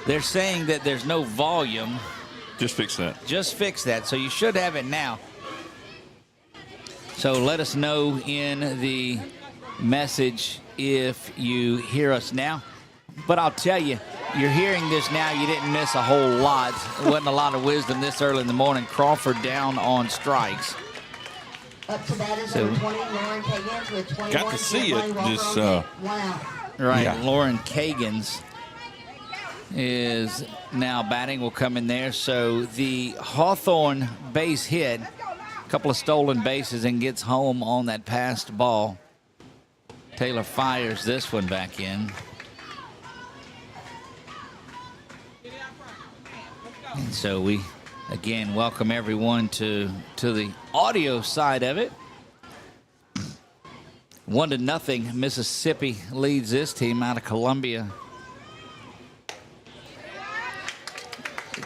They're saying that there's no volume. Just fix that. Just fix that. So you should have it now. So let us know in the message if you hear us now. But I'll tell you, you're hearing this now. You didn't miss a whole lot. It wasn't a lot of wisdom this early in the morning. Crawford down on strikes. Up to that is number 20, Lauren Kagans with 21. Got to see it. Just right. Yeah. Lauren Kagans is now batting. Will come in there. So the Hawthorne base hit, a couple of stolen bases, and gets home on that passed ball. Taylor fires this one back in. And so we, again, welcome everyone to the audio side of it. 1-0, Mississippi leads this team out of Columbia.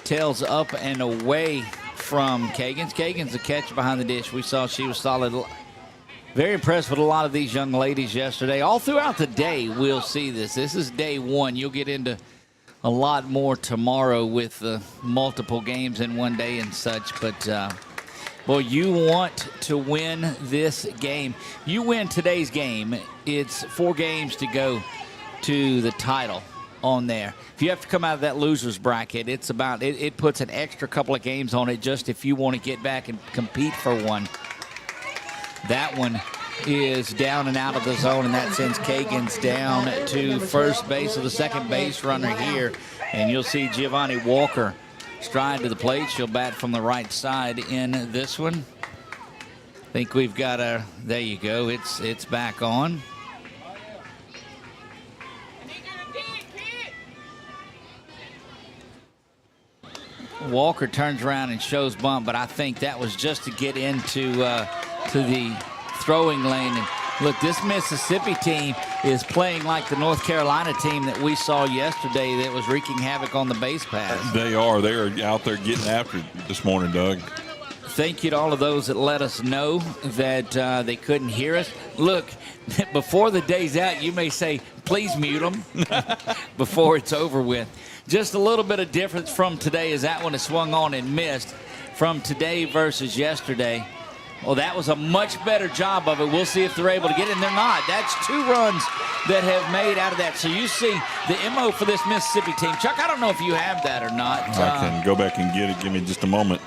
Tails up and away from Kagans. Kagans a catch behind the dish. We saw she was solid. Very impressed with a lot of these young ladies yesterday. All throughout the day, we'll see this. This is day one. You'll get into a lot more tomorrow with multiple games in one day and such. But, boy, you want to win this game. You win today's game, it's 4 games to go to the title on there. If you have to come out of that loser's bracket, it's about it puts an extra couple of games on it just if you want to get back and compete for one. That one is down and out of the zone, and that sends Kagans down to first base of the second base runner here. And you'll see Giovanni Walker stride to the plate. She'll bat from the right side in this one. I think we've got a, there you go, it's back on. Walker turns around and shows bunt, but I think that was just to get into to the throwing lane. And look, this Mississippi team is playing like the North Carolina team that we saw yesterday that was wreaking havoc on the base pass. They are. They are out there getting after it this morning, Doug. Thank you to all of those that let us know that they couldn't hear us. Look, before the day's out, you may say, please mute them before it's over with. Just a little bit of difference from today as that one is swung on and missed from today versus yesterday. Well, that was a much better job of it. We'll see if they're able to get it, and they're not. That's 2 runs that have made out of that. So you see the MO for this Mississippi team. Chuck, I don't know if you have that or not. I can go back and get it. Give me just a moment.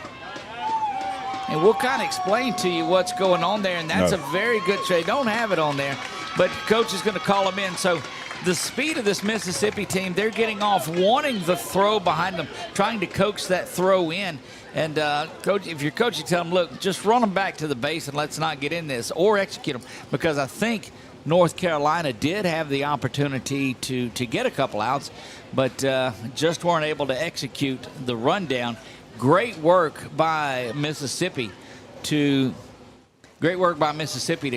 And we'll kind of explain to you what's going on there, and that's a very good trade. Don't have it on there, but Coach is going to call them in. So the speed of this Mississippi team, they're getting off, wanting the throw behind them, trying to coax that throw in. And, Coach, if you're coaching, tell them, look, just run them back to the base and let's not get in this or execute them, because I think North Carolina did have the opportunity to get a couple outs, but just weren't able to execute the rundown. Great work by Mississippi to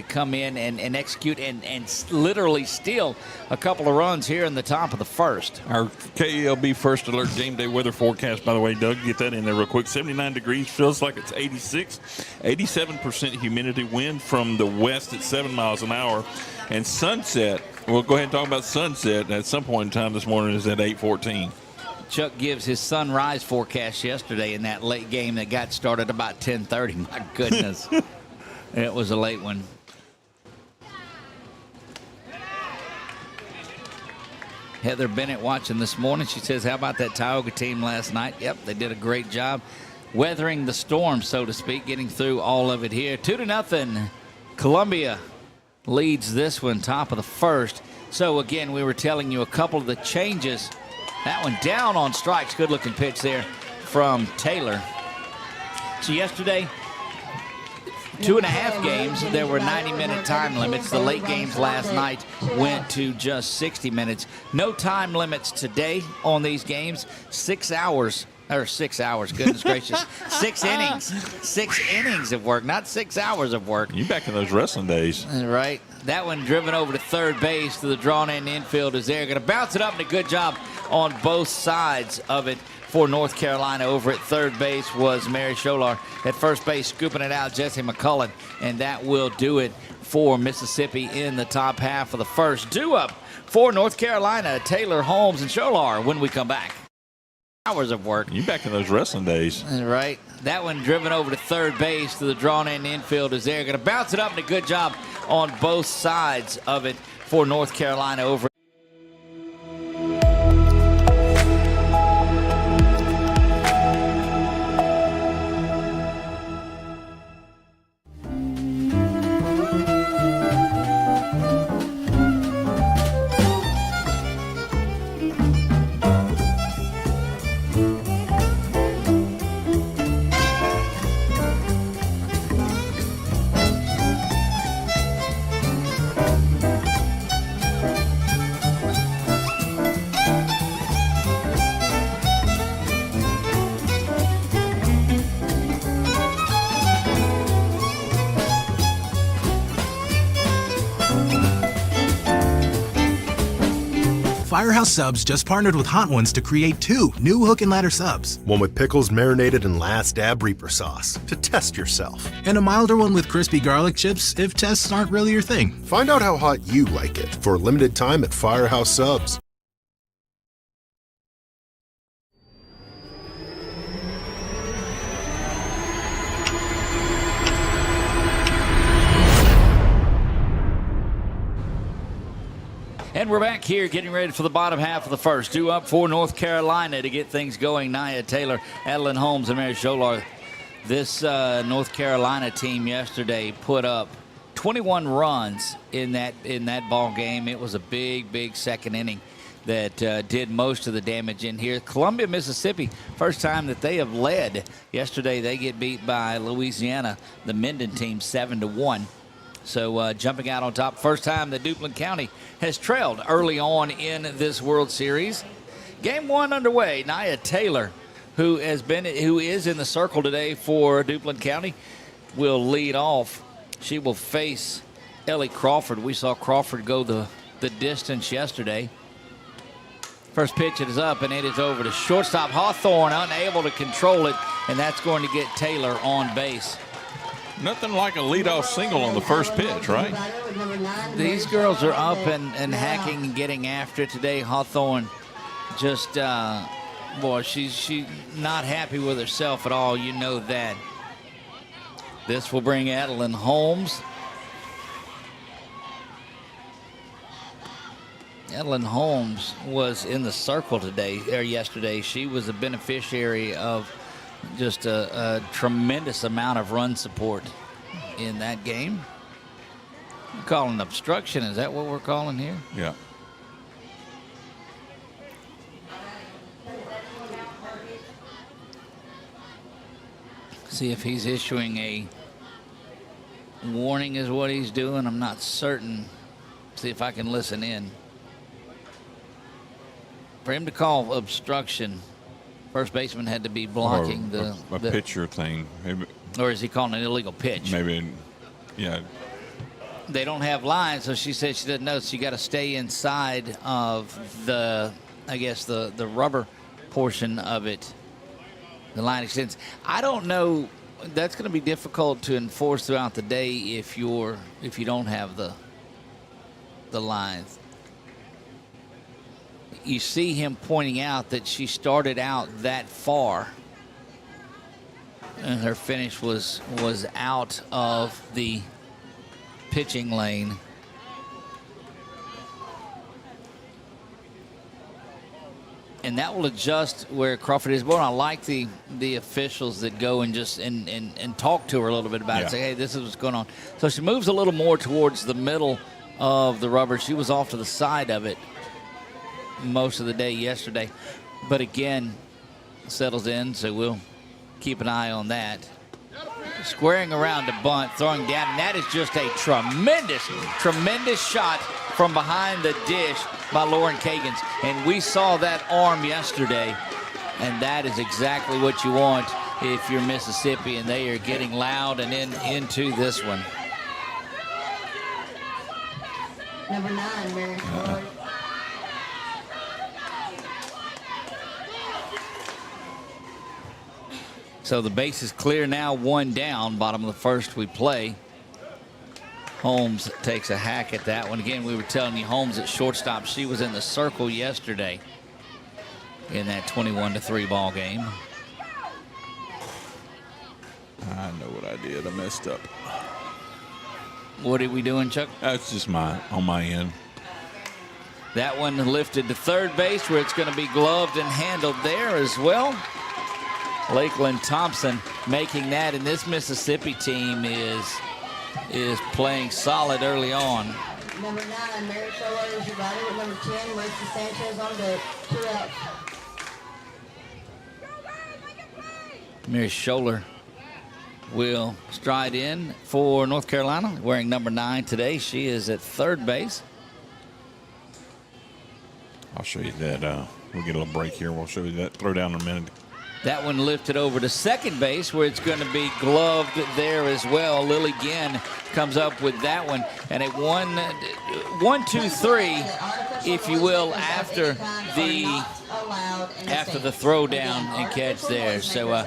come in and execute and literally steal a couple of runs here in the top of the first. Our KELB First Alert Game Day weather forecast, by the way, Doug, get that in there real quick. 79 degrees, feels like it's 86. 87% humidity, wind from the west at 7 miles an hour. And sunset, we'll go ahead and talk about sunset at some point in time this morning, is at 8:14. Chuck gives his sunrise forecast yesterday in that late game that got started about 10:30. My goodness. It was a late one. Heather Bennett watching this morning. She says, how about that Tioga team last night? Yep, they did a great job weathering the storm, so to speak, getting through all of it here. 2-0. Columbia leads this one, top of the first. So, again, we were telling you a couple of the changes. That one down on strikes. Good-looking pitch there from Taylor. So yesterday, 2.5 games, there were 90-minute time limits. The late games last night went to just 60 minutes. No time limits today on these games. 6 hours, goodness gracious. 6 innings. 6 innings of work, not 6 hours of work. You back in those wrestling days. Right. That one driven over to third base to the drawn-in infield is there. Going to bounce it up, and a good job on both sides of it for North Carolina. Over at third base was Mary Scholar. At first base, scooping it out, Jesse McCullen. And that will do it for Mississippi in the top half of the first. Due up for North Carolina, Taylor, Holmes, and Scholar when we come back. hours of work. You back in those wrestling days. Right. That one driven over to third base to the drawn-in infield is there. Going to bounce it up, and a good job on both sides of it for North Carolina over. Firehouse Subs just partnered with Hot Ones to create 2 new Hook and Ladder subs. One with pickles marinated in Last Dab Reaper sauce to test yourself. And a milder one with crispy garlic chips if tests aren't really your thing. Find out how hot you like it for a limited time at Firehouse Subs. And we're back here getting ready for the bottom half of the first. 2 up for North Carolina to get things going. Nia Taylor, Adeline Holmes, and Mary Scholar. This North Carolina team yesterday put up 21 runs in that ball game. It was a big second inning that did most of the damage in here. Columbia, Mississippi, first time that they have led. Yesterday they get beat by Louisiana, the Minden team, 7-1. So jumping out on top, first time that Duplin County has trailed early on in this World Series. Game 1 underway. Nia Taylor, who is in the circle today for Duplin County, will lead off. She will face Ellie Crawford. We saw Crawford go the distance yesterday. First pitch, it is up, and it is over to shortstop Hawthorne, unable to control it, and that's going to get Taylor on base. Nothing like a leadoff single on the first pitch, right? These girls are up and hacking and getting after it today. Hawthorne just, boy, she's not happy with herself at all. You know that. This will bring Adeline Holmes. Adeline Holmes was in the circle yesterday. She was a beneficiary of just a tremendous amount of run support in that game. We're calling obstruction. Is that what we're calling here? Yeah. See if he's issuing a warning is what he's doing. I'm not certain. See if I can listen in. For him to call obstruction, first baseman had to be blocking the pitcher thing. Maybe, or is he calling an illegal pitch? Maybe, yeah. They don't have lines, so she said she doesn't know. So you got to stay inside of the rubber portion of it. The line extends. I don't know. That's going to be difficult to enforce throughout the day if you don't have the lines. You see him pointing out that she started out that far, and her finish was out of the pitching lane. And that will adjust where Crawford is. Boy, I like the officials that go and just and talk to her a little bit about it. Say, hey, this is what's going on. So she moves a little more towards the middle of the rubber. She was off to the side of it most of the day yesterday. But again, settles in, so we'll keep an eye on that. Squaring around to bunt, throwing down, and that is just a tremendous shot from behind the dish by Lauren Kagans. And we saw that arm yesterday, and that is exactly what you want if you're Mississippi, and they are getting loud and into this one. Number 9, Mary Floyd. So the base is clear now, 1 down, bottom of the first we play. Holmes takes a hack at that one. Again, we were telling you Holmes at shortstop. She was in the circle yesterday. in that 21-3 ball game. I know what I did. I messed up. What are we doing, Chuck? That's just on my end. That one lifted to third base where it's going to be gloved and handled there as well. Lakeland Thompson making that, and this Mississippi team is playing solid early on. Number 9, Mary Scholler is your batter. With number 10, Mercy Sanchez on the 2 outs. Mary Scholler will stride in for North Carolina, wearing number 9 today. She is at third base. I'll show you that. We'll get a little break here. We'll show you that throw down in a minute. That one lifted over to second base where it's going to be gloved there as well. Lily Ginn comes up with that one. And a 1-2-3, if you will, after the throw down and catch there. So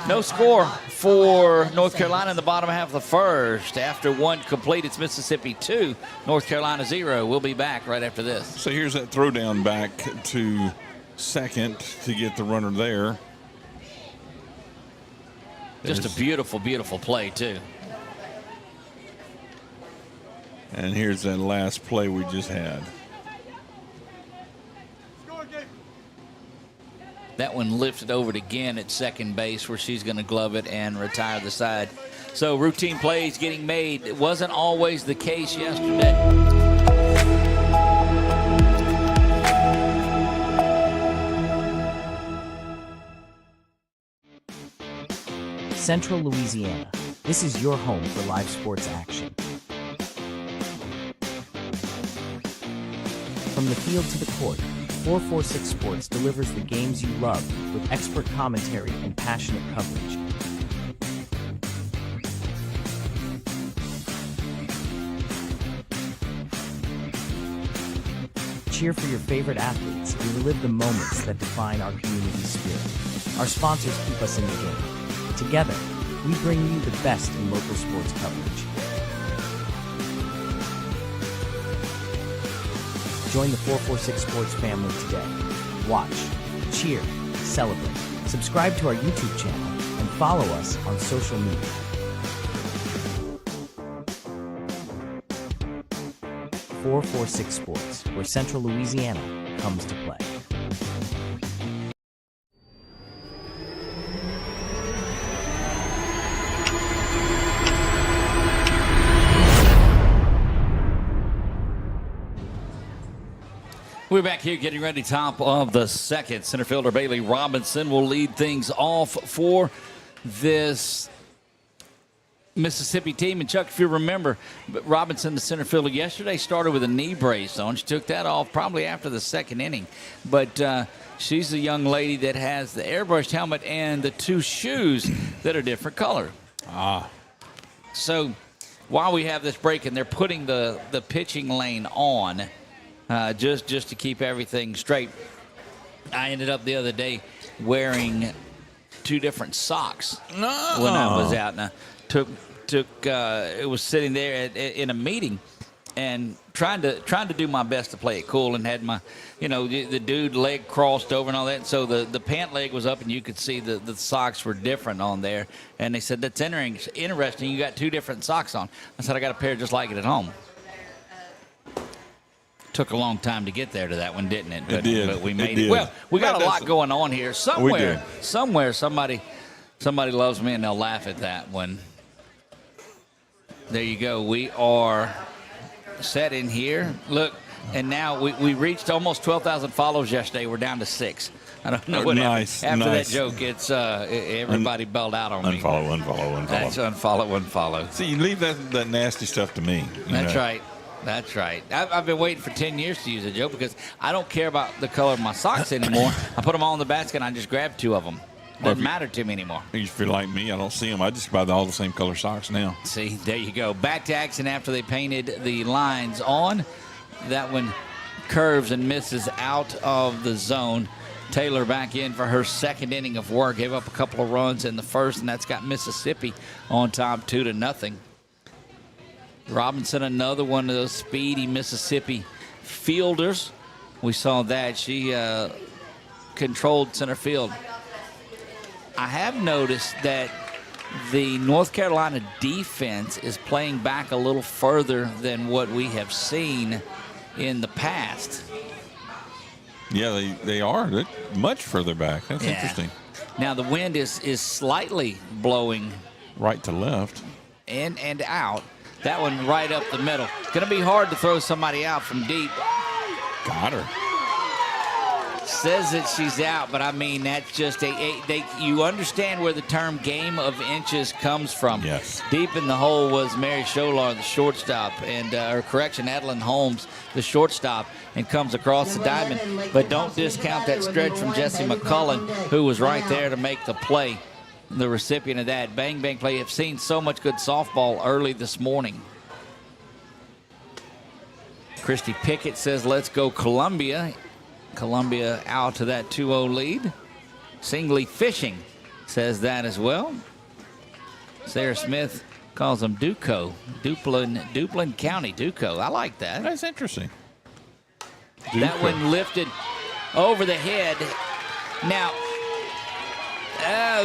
no score for North Carolina in the bottom half of the first. After one complete, it's Mississippi 2, North Carolina 0. We'll be back right after this. So here's that throw down back to second to get the runner there. Just a beautiful, beautiful play, too. And here's that last play we just had. That one lifted over to Ginn at second base where she's going to glove it and retire the side. So routine plays getting made. It wasn't always the case yesterday. Central Louisiana. This is your home for live sports action. From the field to the court, 446 Sports delivers the games you love with expert commentary and passionate coverage. Cheer for your favorite athletes and relive the moments that define our community spirit. Our sponsors keep us in the game. Together, we bring you the best in local sports coverage. Join the 446 Sports family today. Watch, cheer, celebrate. Subscribe to our YouTube channel and follow us on social media. .446 Sports, where Central Louisiana comes to play. We're back here getting ready, top of the second. Center fielder Bailey Robinson will lead things off for this Mississippi team. And Chuck, if you remember, Robinson, the center fielder yesterday, started with a knee brace on. She took that off probably after the second inning. But she's a young lady that has the airbrushed helmet and the 2 shoes that are different color. So while we have this break and they're putting the pitching lane on, just to keep everything straight, I ended up the other day wearing 2 different socks when I was out. And I it was sitting there in a meeting and trying to do my best to play it cool, and had my, the dude leg crossed over and all that. So the pant leg was up and you could see the socks were different on there. And they said, that's interesting. You got 2 different socks on. I said, I got a pair just like it at home. Took a long time to get there to that one, didn't it? It did. But we made it. Well, we got a lot going on here. Somewhere somebody loves me and they'll laugh at that one. There you go. We are set in here. Look, and now we reached almost 12,000 follows yesterday. We're down to 6. I don't know what happened. After that joke, it's everybody bailed out on me. Unfollow. That's unfollow. See, you leave that nasty stuff to me. That's right. That's right. I've been waiting for 10 years to use it, Joe, because I don't care about the color of my socks anymore. I put them all in the basket and I just grab 2 of them. Doesn't matter to me anymore. You feel like me. I don't see them. I just buy all the same color socks now. See, there you go. Back to action after they painted the lines on. That one curves and misses out of the zone. Taylor back in for her second inning of work. Gave up a couple of runs in the first, and that's got Mississippi on top 2-0. Robinson, another one of those speedy Mississippi fielders. We saw that. She controlled center field. I have noticed that the North Carolina defense is playing back a little further than what we have seen in the past. Yeah, they are. They're much further back. That's interesting. Now the wind is slightly blowing right to left and out. That one right up the middle. Going to be hard to throw somebody out from deep. Got her. Says that she's out, but I mean that's just you understand where the term game of inches comes from. Yes. Deep in the hole was Mary Scholar, the shortstop, and Adeline Holmes, the shortstop, and comes across the diamond. But don't discount that stretch from Jesse McCullen, who was right there to make the play. The recipient of that bang bang play. Have seen so much good softball early this morning. Christy Pickett says, "Let's go Columbia." Columbia out to that 2-0 lead. Singley Fishing says that as well. Sarah Smith calls them Duco. Duplin County, Duco. I like that. That's interesting. That one lifted over the head. Now,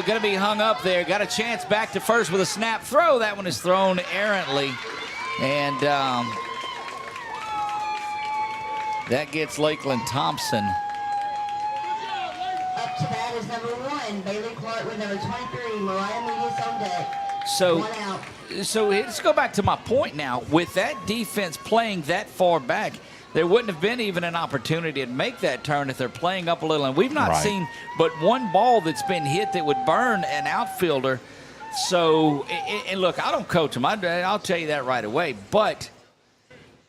going to be hung up there. Got a chance back to first with a snap throw. That one is thrown errantly. And that gets Lakeland Thompson. Up to bat is number 1, Bailey Clark with number 23, Mariah Medias on deck. One out. So let's go back to my point now. With that defense playing that far back, there wouldn't have been even an opportunity to make that turn if they're playing up a little. And we've not seen but one ball that's been hit that would burn an outfielder. So, and look, I don't coach them. I'll tell you that right away. But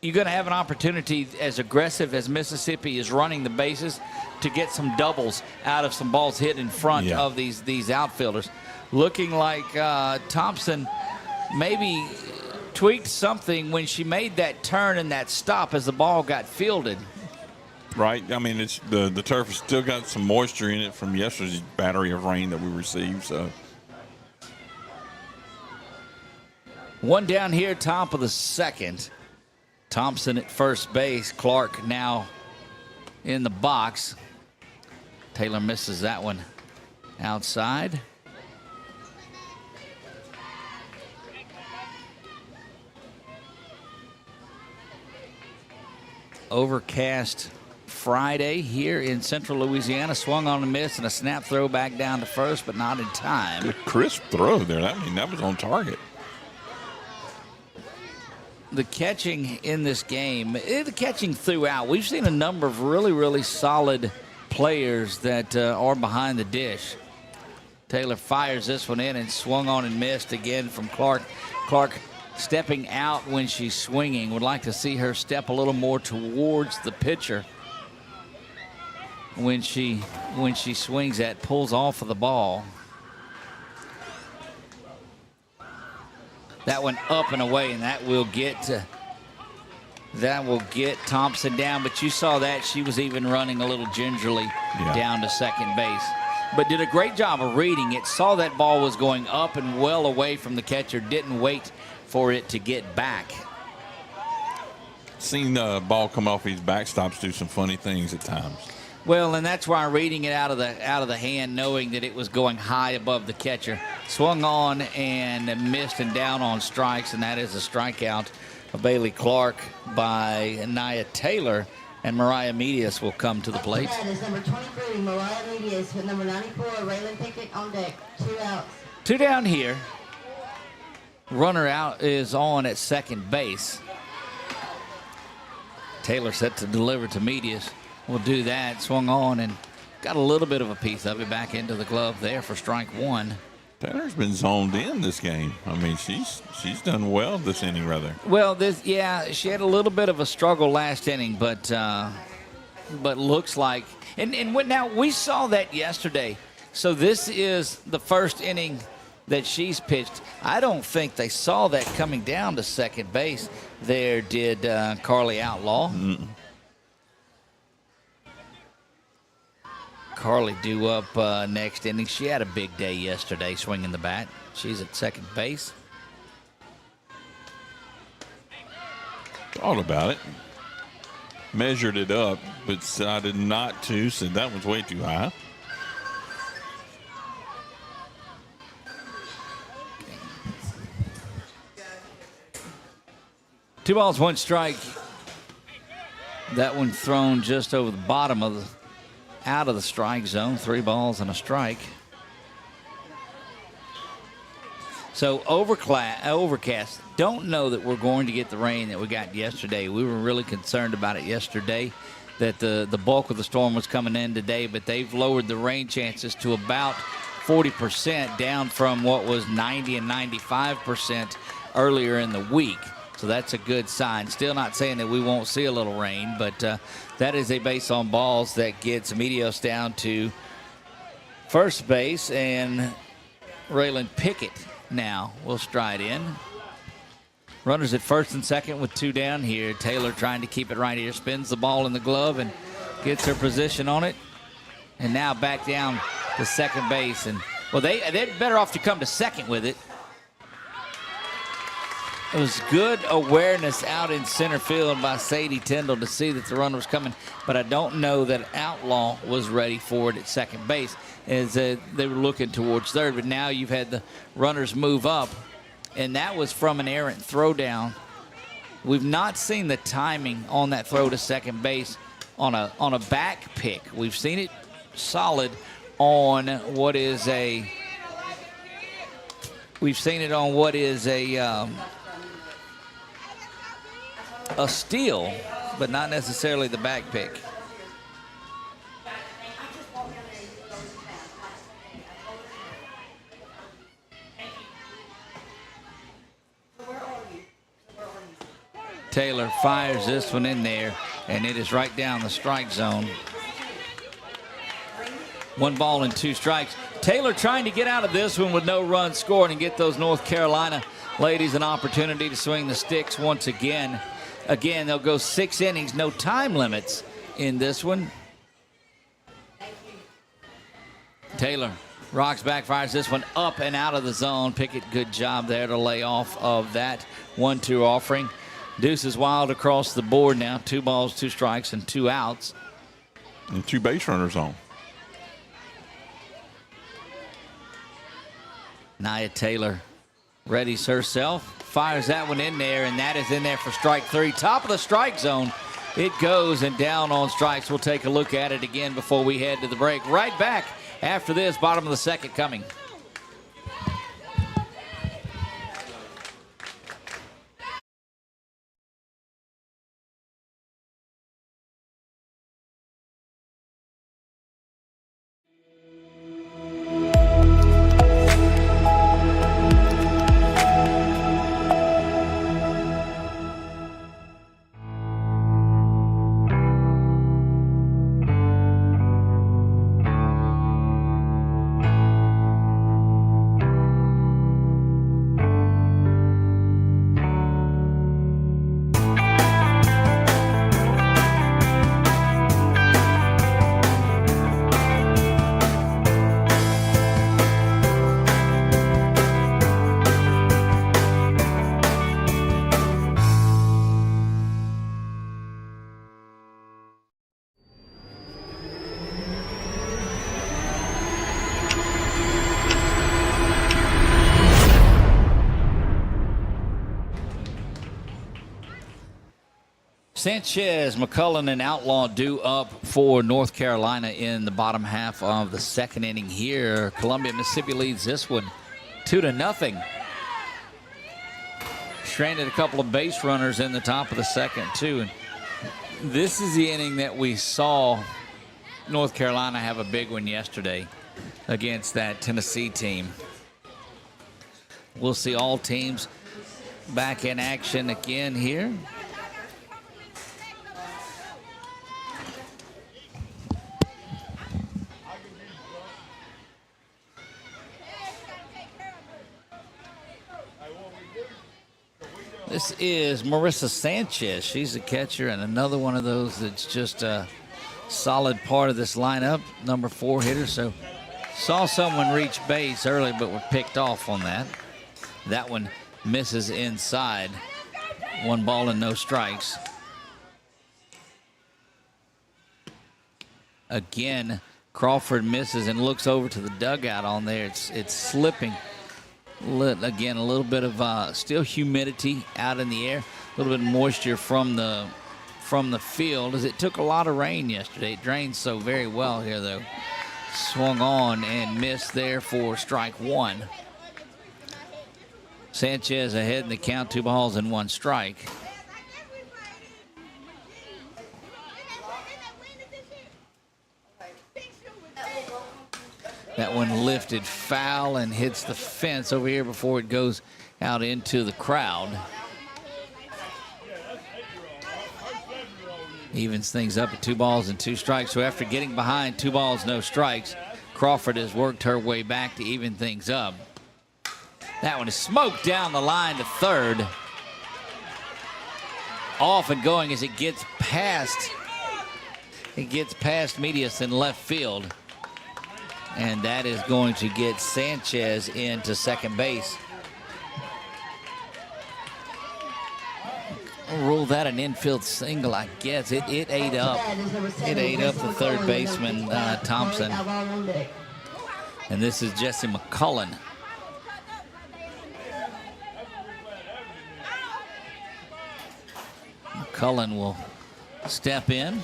you're going to have an opportunity, as aggressive as Mississippi is running the bases, to get some doubles out of some balls hit in front of these outfielders. Looking like Thompson maybe tweaked something when she made that turn and that stop as the ball got fielded. Right. I mean, it's the turf has still got some moisture in it from yesterday's battery of rain that we received. So one down here, top of the second. Thompson at first base. Clark now in the box. Taylor misses that one outside. Overcast Friday here in central Louisiana. Swung on a miss and a snap throw back down to first, but not in time. Good crisp throw there. That was on target. The catching in this game, the catching throughout, we've seen a number of really, really solid players that are behind the dish. Taylor fires this one in and swung on and missed again from Clark. Clark stepping out when she's swinging. Would like to see her step a little more towards the pitcher when she swings that, pulls off of the ball. That one up and away, and that will get Thompson down. But you saw that she was even running a little gingerly down to second base. But did a great job of reading it. Saw that ball was going up and well away from the catcher. Didn't wait for it to get back. Seen the ball come off these backstops do some funny things at times. Well, and that's why reading it out of the hand, knowing that it was going high above the catcher. Swung on and missed and down on strikes, and that is a strikeout of Bailey Clark by Nia Taylor, and Mariah Medias will come to the plate. That is number 23, Mariah Medias, with number 94, Raylan Pickett on deck. 2 outs. 2 down here. Runner out is on at second base. Taylor set to deliver to Medias. Will do that. Swung on and got a little bit of a piece of it back into the glove there for strike 1. Taylor's been zoned in this game. I mean, she's done well this inning, rather. Well, she had a little bit of a struggle last inning, but looks like now we saw that yesterday. So this is the first inning that she's pitched. I don't think they saw that coming down to second base. There did Carly Outlaw. Mm-mm. Carly due up next inning. She had a big day yesterday swinging the bat. She's at second base. All about it. measured it up, but decided not to, said that was way too high. Two balls, one strike. That one thrown just over the bottom of out of the strike zone. 3 balls and a strike. So overcast. Don't know that we're going to get the rain that we got yesterday. We were really concerned about it yesterday, that the bulk of the storm was coming in today, but they've lowered the rain chances to about 40%, down from what was 90 and 95% earlier in the week. So that's a good sign. Still not saying that we won't see a little rain, but that is a base on balls that gets Medios down to first base, and Raylan Pickett now will stride in. Runners at first and second with 2 down here. Taylor trying to keep it right here. Spins the ball in the glove and gets her position on it. And now back down to second base. And, well, they're better off to come to second with it. It was good awareness out in center field by Sadie Tyndall to see that the runner was coming, but I don't know that Outlaw was ready for it at second base, as they were looking towards third. But now you've had the runners move up, and that was from an errant throw down. We've not seen the timing on that throw to second base on a back pick. We've seen it solid on what is a steal, but not necessarily the back pick. Taylor fires this one in there, and it is right down the strike zone. 1 ball and 2 strikes. Taylor trying to get out of this one with no runs scored and get those North Carolina ladies an opportunity to swing the sticks once again. Again, they'll go 6 innings, no time limits in this one. Taylor rocks back, fires this one up and out of the zone. Pickett, good job there to lay off of that 1-2 offering. Deuce is wild across the board now. 2 balls, 2 strikes, and 2 outs. And 2 base runners on. Nia Taylor readies herself. Fires that one in there, and that is in there for strike 3. Top of the strike zone. It goes and down on strikes. We'll take a look at it again before we head to the break. Right back after this, bottom of the second coming. Sanchez, McCullen, and Outlaw due up for North Carolina in the bottom half of the second inning here. Columbia, Mississippi leads this one 2-0. Stranded a couple of base runners in the top of the second, too. And this is the inning that we saw North Carolina have a big one yesterday against that Tennessee team. We'll see all teams back in action again here. This is Marissa Sanchez. She's a catcher and another one of those that's just a solid part of this lineup, number 4 hitter. So saw someone reach base early, but were picked off on that. That one misses inside. 1 ball and no strikes. again, Crawford misses and looks over to the dugout on there. It's slipping. Again, a little bit of still humidity out in the air, a little bit of moisture from the field, as it took a lot of rain yesterday. It drained so very well here, though. Swung on and missed there for strike one. Sanchez ahead in the count, 2 balls and 1 strike. That one lifted foul and hits the fence over here before it goes out into the crowd. Evens things up at 2 balls and 2 strikes. So after getting behind 2 balls, no strikes, Crawford has worked her way back to even things up. That one is smoked down the line to third. Off and going as it gets past Medias in left field. And that is going to get Sanchez into second base. I'll rule that an infield single, I guess. It ate up the third baseman, Thompson. And this is Jesse McCullen. McCullen will step in.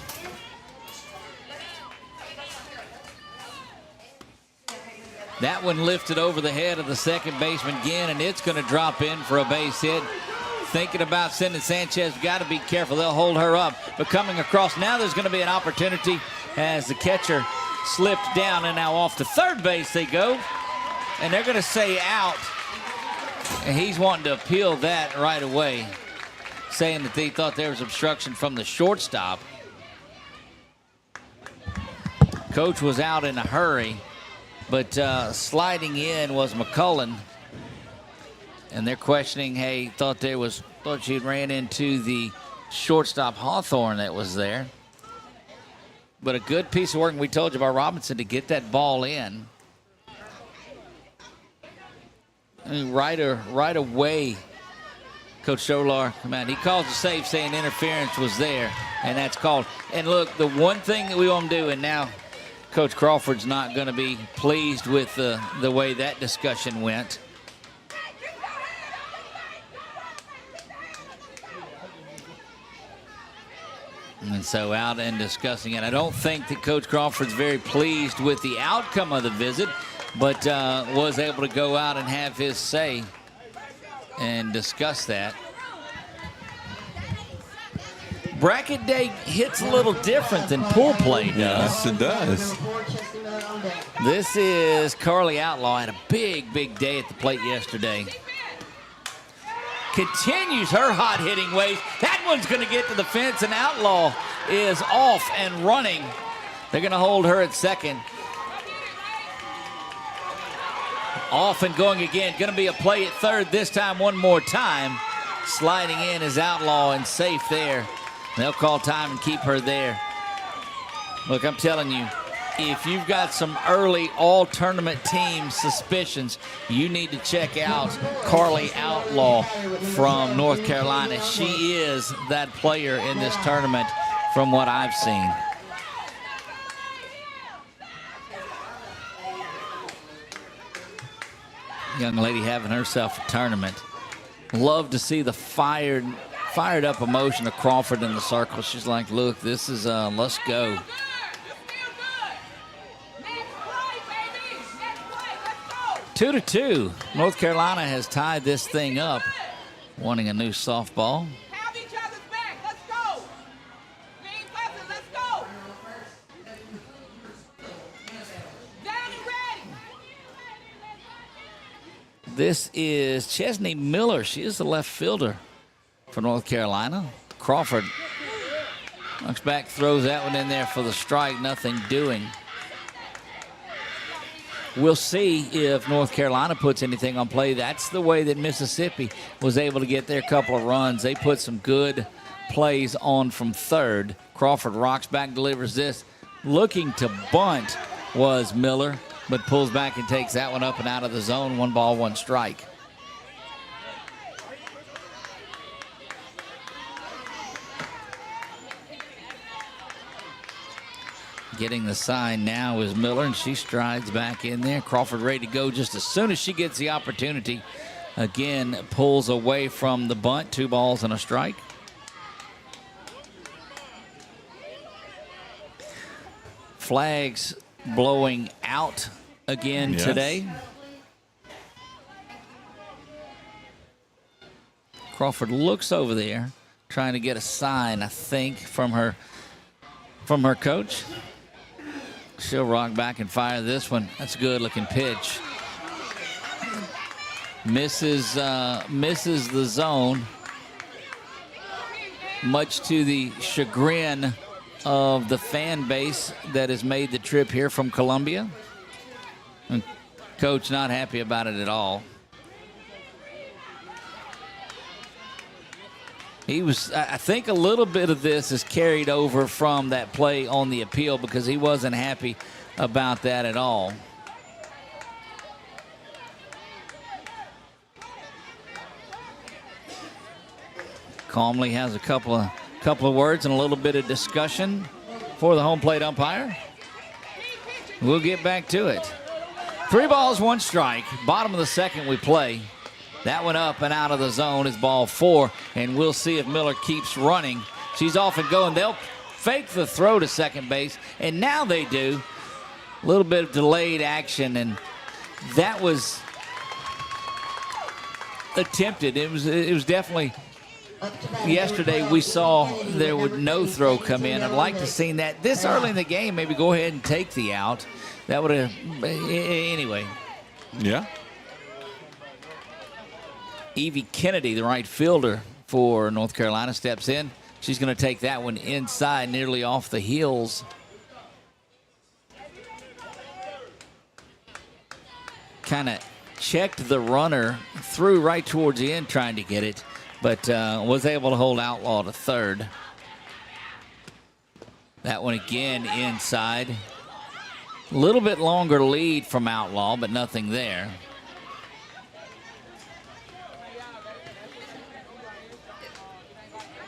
That one lifted over the head of the second baseman again, and it's going to drop in for a base hit. Thinking about sending Sanchez, got to be careful. They'll hold her up. But coming across, now there's going to be an opportunity as the catcher slipped down, and now off to third base they go. And they're going to say out. And he's wanting to appeal that right away, saying that they thought there was obstruction from the shortstop. Coach was out in a hurry, but sliding in was McCullen. And they're questioning, hey, thought she ran into the shortstop Hawthorne that was there. But a good piece of work, and we told you about Robinson to get that ball in. I mean, right away, Coach Stolar, come out. He calls the save saying interference was there, and that's called. And look, the one thing that we want to do, and now Coach Crawford's not going to be pleased with the way that discussion went. And so out and discussing it. I don't think that Coach Crawford's very pleased with the outcome of the visit, but was able to go out and have his say and discuss that. Bracket day hits a little different than pool play does. Yes, it does. This is Carly Outlaw. Had a big day at the plate yesterday. Continues her hot hitting ways. That one's going to get to the fence, and Outlaw is off and running. They're going to hold her at second. Off and going again. Going to be a play at third this time one more time. Sliding in is Outlaw and safe there. They'll call time and keep her there. Look, I'm telling you, if you've got some early all-tournament team suspicions, you need to check out Carly Outlaw from North Carolina. She is that player in this tournament from what I've seen. Young lady having herself a tournament. Love to see the fired up emotion of Crawford in the circle. She's like, look, this is, let's go. Two to two. North Carolina has tied this thing up, wanting a new softball. Have each other's back. Let's go. Main person, let's go. Down and ready. This is Chesney Miller. She is the left fielder for North Carolina. Crawford looks back, throws that one in there for the strike. Nothing doing. We'll see if North Carolina puts anything on play. That's the way that Mississippi was able to get their couple of runs. They put some good plays on from third. Crawford rocks back, delivers this. Looking to bunt was Miller, but pulls back and takes that one up and out of the zone. 1 ball, 1 strike. Getting the sign now is Miller, and she strides back in there. Crawford ready to go just as soon as she gets the opportunity. Again, pulls away from the bunt. 2 balls and a strike. Flags blowing out again today. Crawford looks over there, trying to get a sign, I think, from her coach. She'll rock back and fire this one. That's a good-looking pitch. Misses the zone, much to the chagrin of the fan base that has made the trip here from Columbia. And coach not happy about it at all. I think a little bit of this is carried over from that play on the appeal because he wasn't happy about that at all. Calmly has a couple of words and a little bit of discussion for the home plate umpire. We'll get back to it. 3 balls, 1 strike. Bottom of the second we play. That one up and out of the zone is ball 4, and we'll see if Miller keeps running. She's off and going. They'll fake the throw to second base, and now they do. A little bit of delayed action, and that was attempted. It was definitely. Yesterday we saw there would no throw come in. I'd like to see that this early in the game. Maybe go ahead and take the out. That would have anyway. Yeah. Evie Kennedy, the right fielder for North Carolina, steps in. She's going to take that one inside, nearly off the heels. Kind of checked the runner, threw right towards the end trying to get it, but was able to hold Outlaw to third. That one again inside. A little bit longer lead from Outlaw, but nothing there.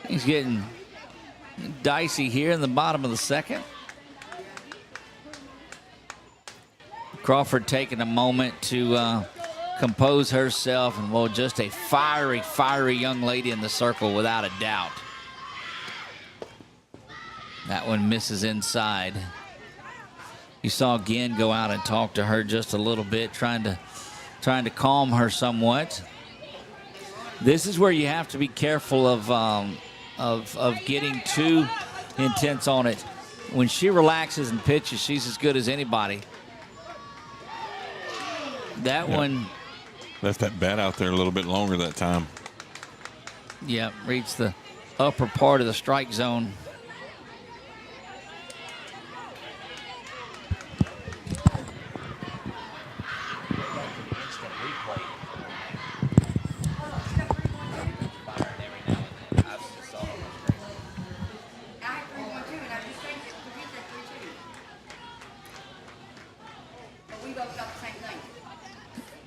He's getting dicey here in the bottom of the second. Crawford taking a moment to compose herself, and well, just a fiery young lady in the circle without a doubt. That one misses inside. You saw Ginn go out and talk to her just a little bit, trying to calm her somewhat. This is where you have to be careful of getting too intense on it. When she relaxes and pitches, she's as good as anybody. That one left that bat out there a little bit longer that time. Yeah, reached the upper part of the strike zone.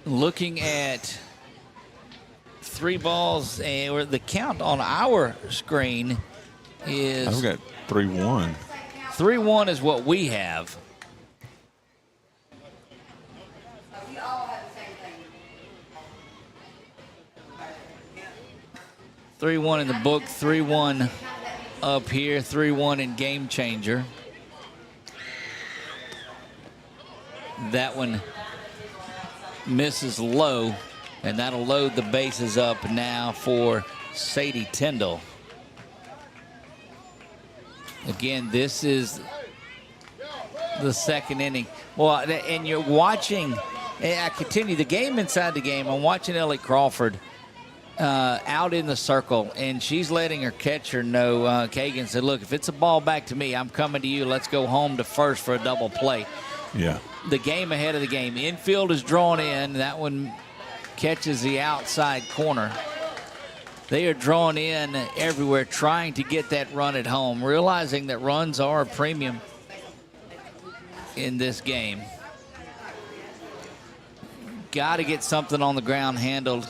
Looking at 3 balls, and the count on our screen is... I've got 3-1. 3-1 is what we have. We all have the same thing. 3-1 in the book, 3-1 up here, 3-1 in Game Changer. That one misses low, and that'll load the bases up now for Sadie Tyndall. Again, this is the second inning. Well, and you're watching, and I continue the game inside the game. I'm watching Ellie Crawford out in the circle, and she's letting her catcher know, Kagan said, look, if it's a ball back to me, I'm coming to you. Let's go home to first for a double play. Yeah. The game ahead of the game. Infield is drawn in. That one catches the outside corner. They are drawn in everywhere, trying to get that run at home, realizing that runs are a premium in this game. Got to get something on the ground handled.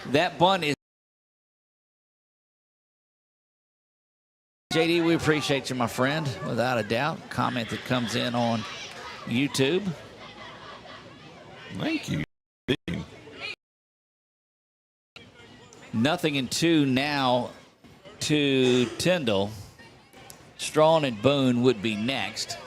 That bunt is JD, we appreciate you, my friend, without a doubt. Comment that comes in on YouTube. Thank you. 0-2 now to Tyndall. Strawn and Boone would be next.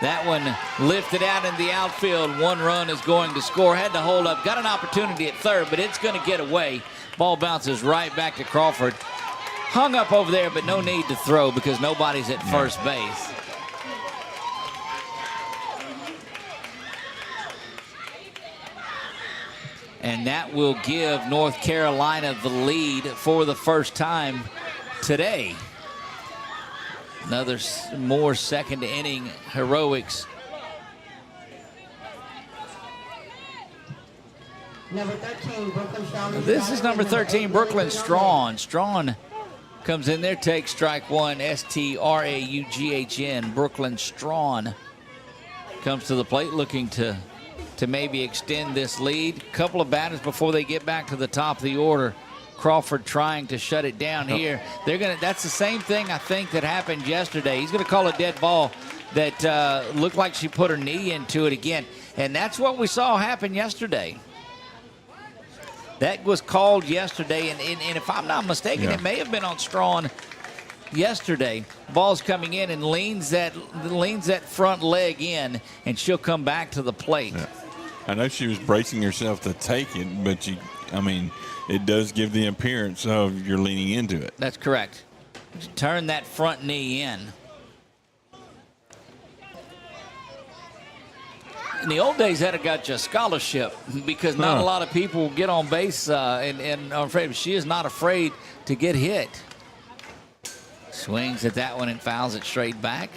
That one lifted out in the outfield. One run is going to score. Had to hold up. Got an opportunity at third, but it's going to get away. Ball bounces right back to Crawford. Hung up over there, but no need to throw because nobody's at first base. And that will give North Carolina the lead for the first time today. Another more second inning heroics. Number 13, Brooklyn Strawn. This is number 13, Brooklyn Strawn. Strawn comes in there, takes strike one, S-T-R-A-U-G-H-N. Brooklyn Strawn comes to the plate looking to maybe extend this lead. Couple of batters before they get back to the top of the order. Crawford trying to shut it down here. That's the same thing I think that happened yesterday. He's gonna call a dead ball that looked like she put her knee into it again. And that's what we saw happen yesterday. That was called yesterday, and if I'm not mistaken, it may have been on Strawn yesterday. Ball's coming in and leans that front leg in, and she'll come back to the plate. Yeah. I know she was bracing herself to take it, but it does give the appearance of you're leaning into it. That's correct. Turn that front knee in. In the old days, that got you a scholarship because not a lot of people get on base, and I'm afraid she is not afraid to get hit. Swings at that one and fouls it straight back.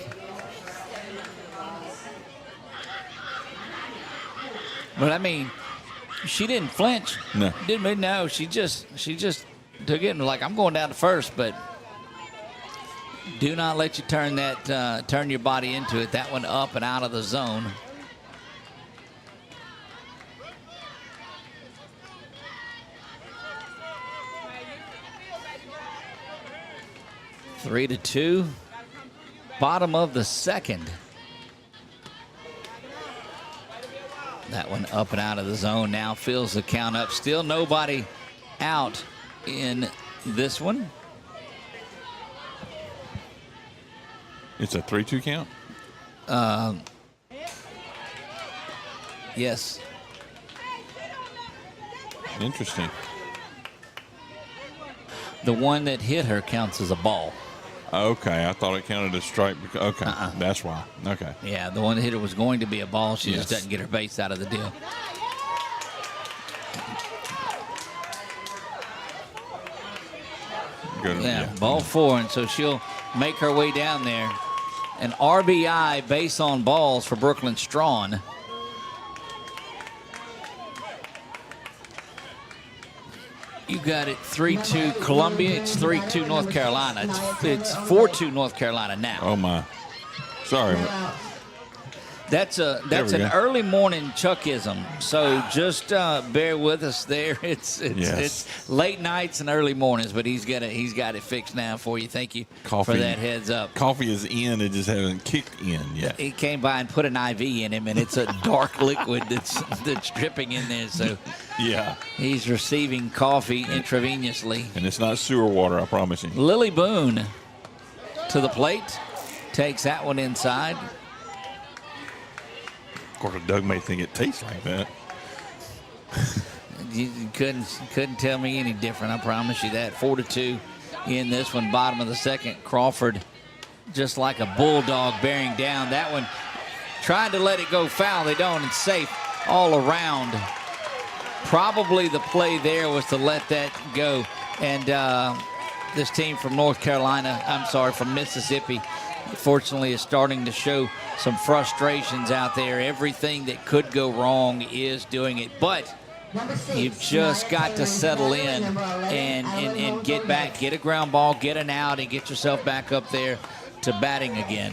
But she didn't flinch. No. No, she just took it and like, I'm going down to first, but do not let you turn your body into it. That one up and out of the zone. Three to two. Bottom of the second. That one up and out of the zone now fills the count up. Still nobody out in this one. It's a 3-2 count? Yes. Interesting. The one that hit her counts as a ball. Okay, I thought it counted as strike. Okay, that's why. Okay. Yeah, the one that hit her was going to be a ball. She Yes. just doesn't get her base out of the deal. Good. Yeah, ball four, and so she'll make her way down there. An RBI base on balls for Brooklyn Strawn. You got it 3-2 Columbia. It's 3-2 North Carolina. It's 4-2 North Carolina now. Oh, my. Sorry. That's an early morning Chuckism. So just bear with us there. It's late nights and early mornings, but he's got it fixed now for you. Thank you for that heads up. Coffee is in. It just hasn't kicked in yet. He came by and put an IV in him, and it's a dark liquid that's dripping in there. So yeah, he's receiving coffee intravenously. And it's not sewer water, I promise you. Lily Boone to the plate, takes that one inside. Of course, Doug may think it tastes like that. You couldn't tell me any different. I promise you that. 4-2 in this one. Bottom of the second. Crawford, just like a bulldog, bearing down. That one trying to let it go foul. They don't. It's safe all around. Probably the play there was to let that go. And this team from from Mississippi, fortunately, is starting to show some frustrations out there. Everything that could go wrong is doing it. But you've just got to settle in and get back, get a ground ball, get an out, and get yourself back up there to batting again.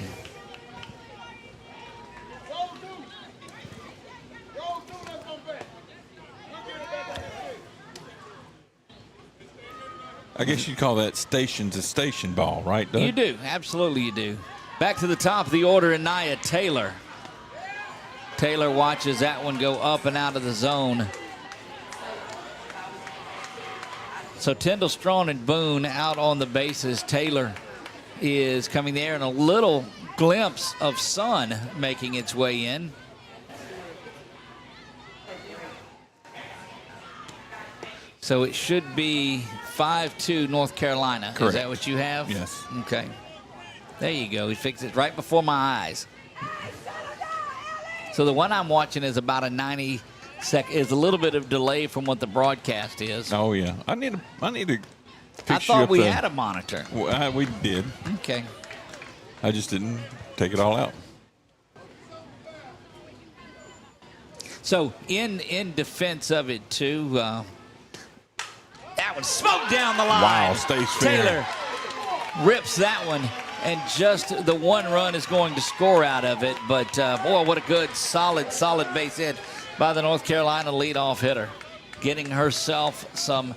I guess you'd call that station to station ball, right, Doug? You do. Absolutely you do. Back to the top of the order, Anaya Taylor. Taylor watches that one go up and out of the zone. So Tyndall, Strong, and Boone out on the bases. Taylor is coming there, and a little glimpse of sun making its way in. So it should be 5-2 North Carolina. Correct. Is that what you have? Yes. Okay. There you go. He fixed it right before my eyes. So the one I'm watching is about a 90 second. Is a little bit of delay from what the broadcast is. Oh yeah. I need to. I thought we had a monitor. Well, we did. Okay. I just didn't take it all out. So in defense of it too, that one smoked down the line. Wow, stays fair. Taylor rips that one, and just the one run is going to score out of it. But boy, what a good, solid base hit by the North Carolina leadoff hitter, getting herself some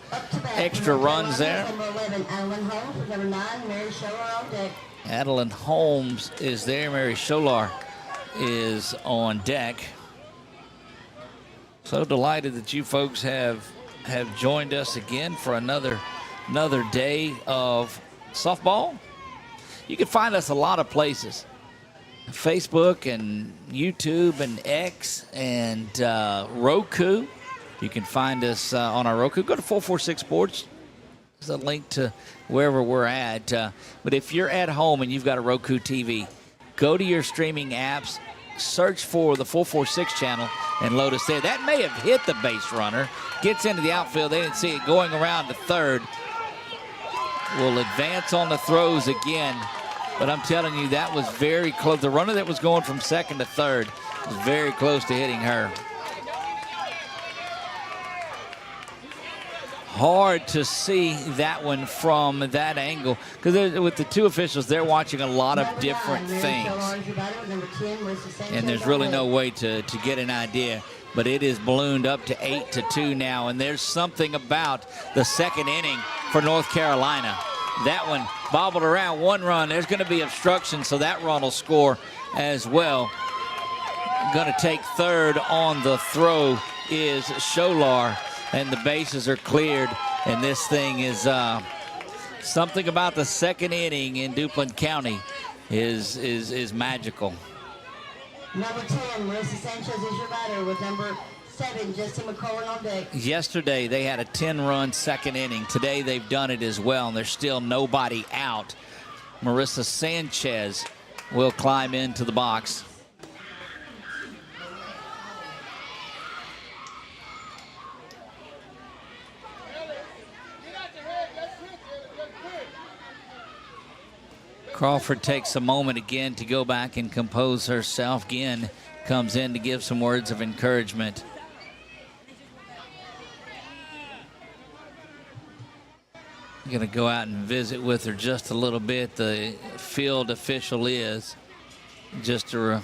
extra runs there. Number 11, Adeline Holmes. Number 9, Mary Scholar on deck. Adeline Holmes is there. Mary Scholar is on deck. So delighted that you folks have joined us again for another day of softball. You can find us a lot of places. Facebook and YouTube and X and Roku. You can find us on our Roku. Go to 446 Sports. There's a link to wherever we're at. But if you're at home and you've got a Roku TV, go to your streaming apps, search for the 446 channel, and load us there. That may have hit the base runner. Gets into the outfield. They didn't see it going around to third. Will advance on the throws again. But I'm telling you, that was very close. The runner that was going from second to third was very close to hitting her. Hard to see that one from that angle, because with the two officials, they're watching a lot of different things. And there's really no way to get an idea. But it is ballooned up to 8-2 now, and there's something about the second inning for North Carolina. That one bobbled around, one run. There's going to be obstruction, so that run will score as well. Going to take third on the throw is Scholar, and the bases are cleared. And this thing is something about the second inning in Duplin County is magical. Number 10, Marissa Sanchez is your batter with number 7, Justin McCullen on deck. Yesterday, they had a 10-run second inning. Today, they've done it as well, and there's still nobody out. Marissa Sanchez will climb into the box. Crawford takes a moment again to go back and compose herself. Again, comes in to give some words of encouragement. Going to go out and visit with her just a little bit. The field official is just to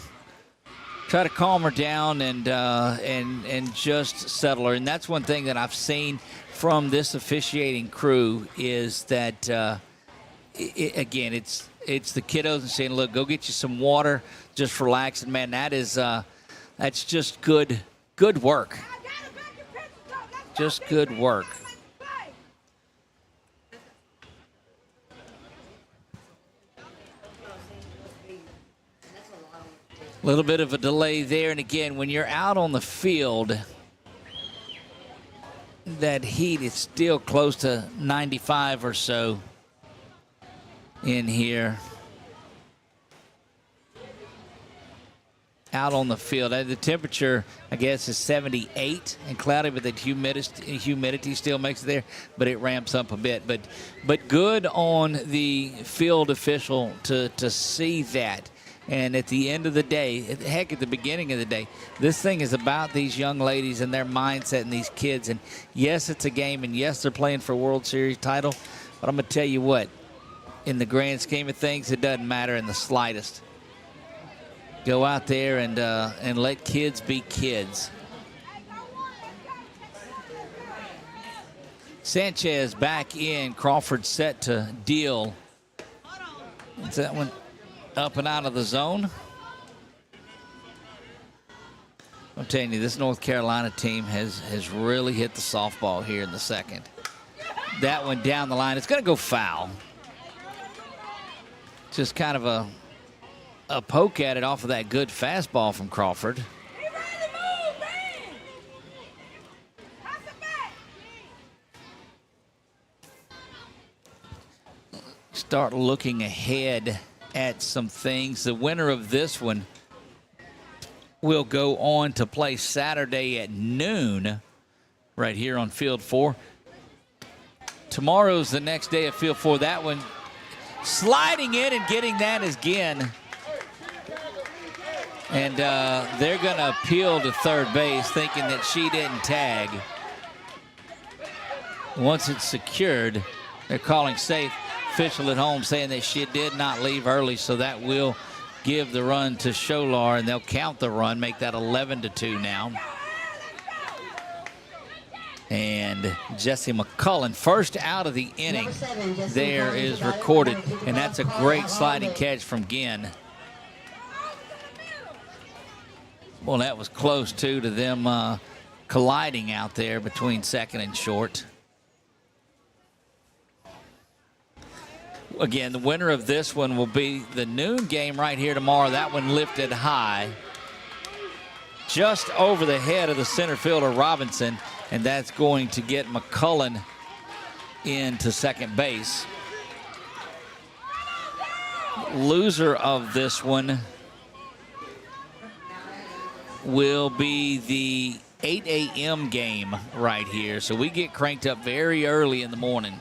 try to calm her down and just settle her. And that's one thing that I've seen from this officiating crew is that again, it's the kiddos and saying, look, go get you some water, just relax. And man, that's just good work. Just good work. A little bit of a delay there, and again, when you're out on the field, that heat is still close to 95 or so in here. Out on the field, the temperature, I guess, is 78 and cloudy, but the humidity still makes it there, but it ramps up a bit. But good on the field official to see that. And at the end of the day, heck, at the beginning of the day, this thing is about these young ladies and their mindset and these kids. And yes, it's a game, and yes, they're playing for a World Series title. But I'm going to tell you what, in the grand scheme of things, it doesn't matter in the slightest. Go out there and let kids be kids. Sanchez back in. Crawford set to deal. Is that one up and out of the zone? I'm telling you, this North Carolina team has really hit the softball here in the second. That one down the line. It's going to go foul. Just kind of a poke at it off of that good fastball from Crawford. Start looking ahead at some things. The winner of this one will go on to play Saturday at noon right here on Field 4. Tomorrow's the next day of Field 4. That one sliding in and getting that is Ginn. And they're going to appeal to third base thinking that she didn't tag. Once it's secured, they're calling safe. Official at home saying that she did not leave early, so that will give the run to Scholar, and they'll count the run, make that 11-2 now. And Jesse McCullen, first out of the inning, there is recorded, and that's a great sliding catch from Ginn. Well, that was close, too, to them colliding out there between second and short. Again, the winner of this one will be the noon game right here tomorrow. That one lifted high, just over the head of the center fielder Robinson, and that's going to get McCullen into second base. Loser of this one will be the 8 a.m. game right here. So we get cranked up very early in the morning.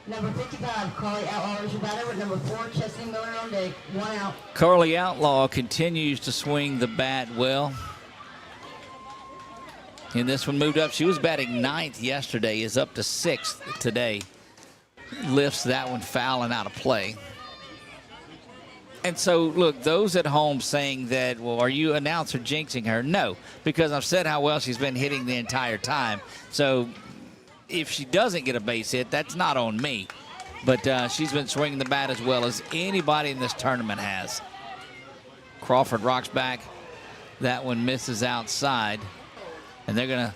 Number 55, Carly Outlaw is your batter with number 4, Chesney Miller on deck. 1 out. Carly Outlaw continues to swing the bat well. And this one moved up. She was batting 9th yesterday, is up to 6th today. Lifts that one foul and out of play. And so, look, those at home saying that, well, are you announcer jinxing her? No, because I've said how well she's been hitting the entire time. So if she doesn't get a base hit, that's not on me. But she's been swinging the bat as well as anybody in this tournament has. Crawford rocks back. That one misses outside. And they're going to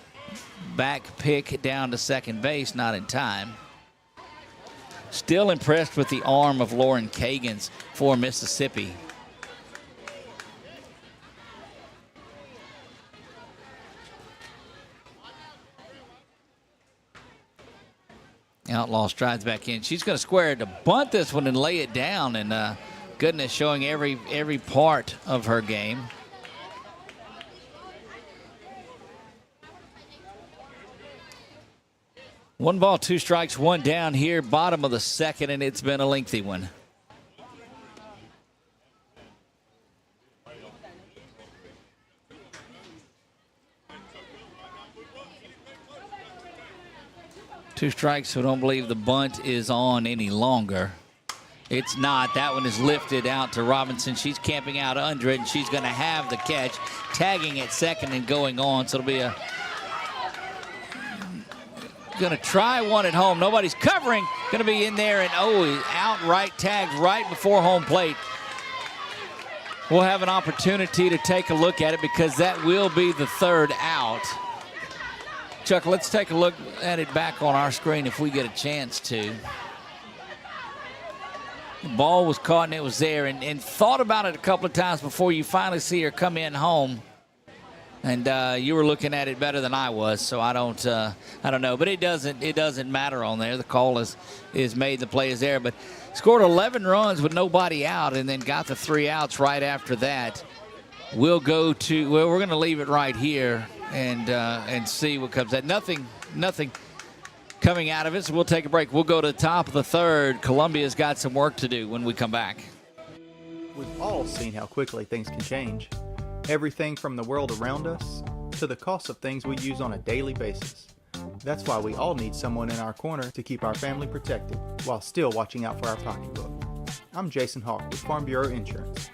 back pick down to second base, not in time. Still impressed with the arm of Lauren Kagans for Mississippi. Outlaw strides back in. She's going to square it to bunt this one and lay it down. And goodness, showing every part of her game. One ball, 2 strikes, 1 down here, bottom of the second, and it's been a lengthy one. Two strikes, so don't believe the bunt is on any longer. It's not. That one is lifted out to Robinson. She's camping out under it, and she's going to have the catch, tagging at second and going on. So it'll be a going to try one at home. Nobody's covering. Going to be in there, and outright tagged right before home plate. We'll have an opportunity to take a look at it because that will be the third out. Chuck, let's take a look at it back on our screen if we get a chance to. The ball was caught and it was there, and thought about it a couple of times before you finally see her come in home. And you were looking at it better than I was, so I don't know. But it doesn't matter on there. The call is made. The play is there. But scored 11 runs with nobody out, and then got the 3 outs right after that. We'll go to we're going to leave it right here and see what comes out. Nothing coming out of it. So we'll take a break. We'll go to the top of the third. Columbia's got some work to do when we come back. We've all seen how quickly things can change. Everything from the world around us to the cost of things we use on a daily basis. That's why we all need someone in our corner to keep our family protected while still watching out for our pocketbook. I'm Jason Hawk with Farm Bureau Insurance.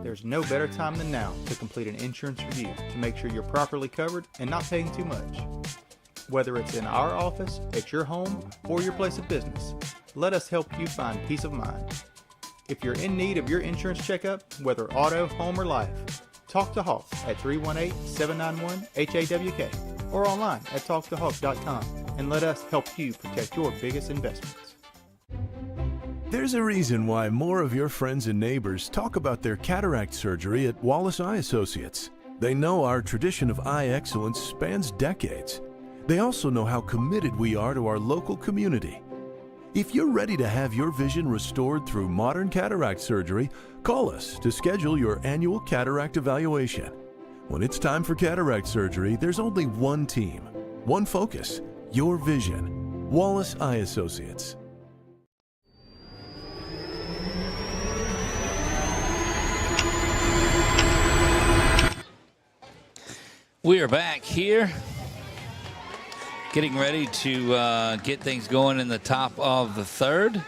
There's no better time than now to complete an insurance review to make sure you're properly covered and not paying too much. Whether it's in our office, at your home, or your place of business, let us help you find peace of mind. If you're in need of your insurance checkup, whether auto, home, or life, talk to Hawk at 318-791-HAWK or online at talktohawk.com and let us help you protect your biggest investments. There's a reason why more of your friends and neighbors talk about their cataract surgery at Wallace Eye Associates. They know our tradition of eye excellence spans decades. They also know how committed we are to our local community. If you're ready to have your vision restored through modern cataract surgery, call us to schedule your annual cataract evaluation. When it's time for cataract surgery, there's only one team, one focus, your vision. Wallace Eye Associates. We are back here, getting ready to get things going in the top of the third.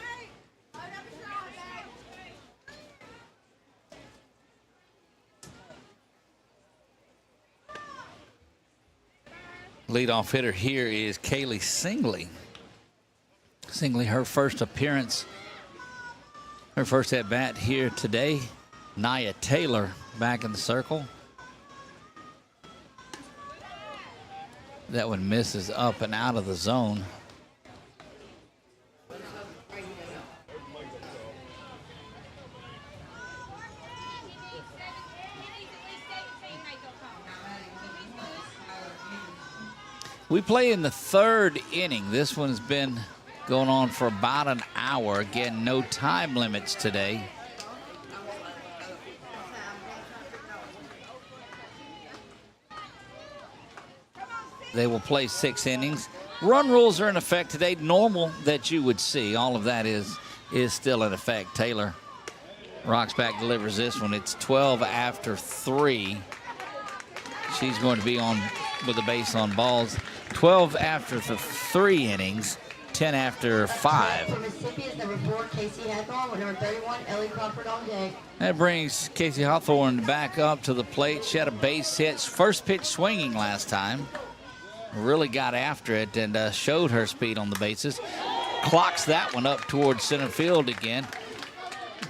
Leadoff hitter here is Kaylee Singley. Singley, her first appearance, her first at bat here today. Nia Taylor back in the circle. That one misses up and out of the zone. We play in the third inning. This one's been going on for about an hour. Again, no time limits today. They will play 6 innings. Run rules are in effect today, normal that you would see. All of that is still in effect. Taylor rocks back, delivers this one. It's 12 after 3. She's going to be on with the base on balls. 12 after the 3 innings, 10 after 5. For Mississippi is number 4, Casey Hathorn, with number 31, Ellie Crawford on deck. That brings Casey Hawthorne back up to the plate. She had a base hit, first pitch swinging last time. Really got after it and showed her speed on the bases. Clocks that one up towards center field again.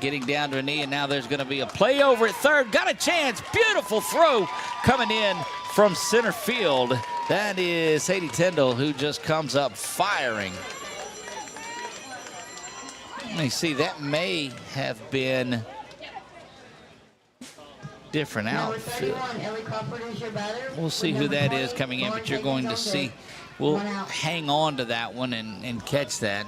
Getting down to a knee, and now there's going to be a play over at third. Got a chance. Beautiful throw coming in from center field. That is Sadie Tyndall, who just comes up firing. Let me see, that may have been different outfield. We'll see who that is coming in, but you're going to see. We'll hang on to that one and catch that.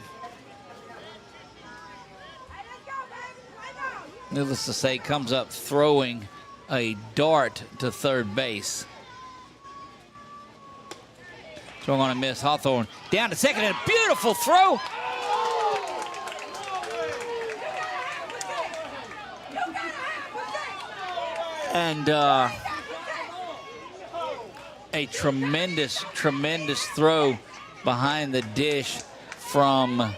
Needless to say, comes up throwing a dart to third base. Swung on a miss. Hawthorne down to second, and a beautiful throw. And a tremendous throw behind the dish from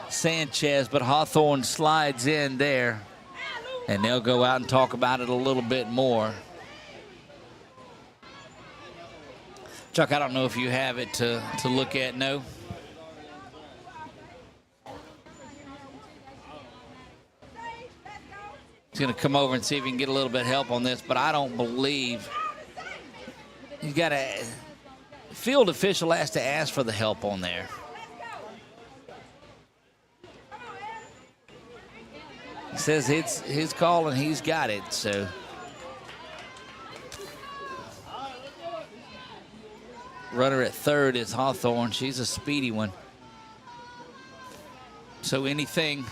Sanchez, but Hawthorne slides in there, and they'll go out and talk about it a little bit more. Chuck, I don't know if you have it to look at. No? He's going to come over and see if he can get a little bit of help on this, but I don't believe he's got a field official has to ask for the help on there. He says it's his call and he's got it, so. Runner at third is Hawthorne. She's a speedy one. So anything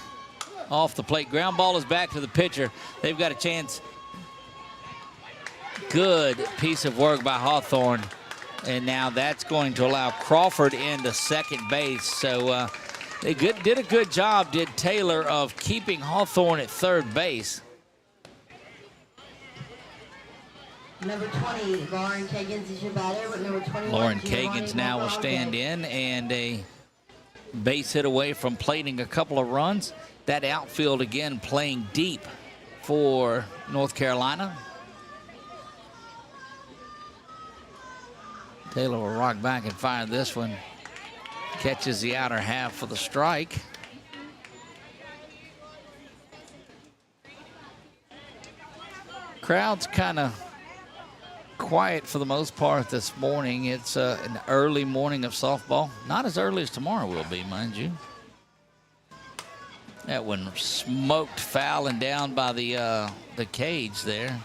off the plate. Ground ball is back to the pitcher. They've got a chance. Good piece of work by Hawthorne. And now that's going to allow Crawford into second base. So they did a good job, did Taylor, of keeping Hawthorne at third base. Number 20, Lauren Kagans is your batter, with number 21. Lauren Kagans now will stand in, and a base hit away from plating a couple of runs. That outfield again playing deep for North Carolina. Taylor will rock back and fire this one. Catches the outer half for the strike. Crowd's kind of quiet for the most part this morning. It's an early morning of softball. Not as early as tomorrow will be, mind you. That one smoked fouling down by the cage there.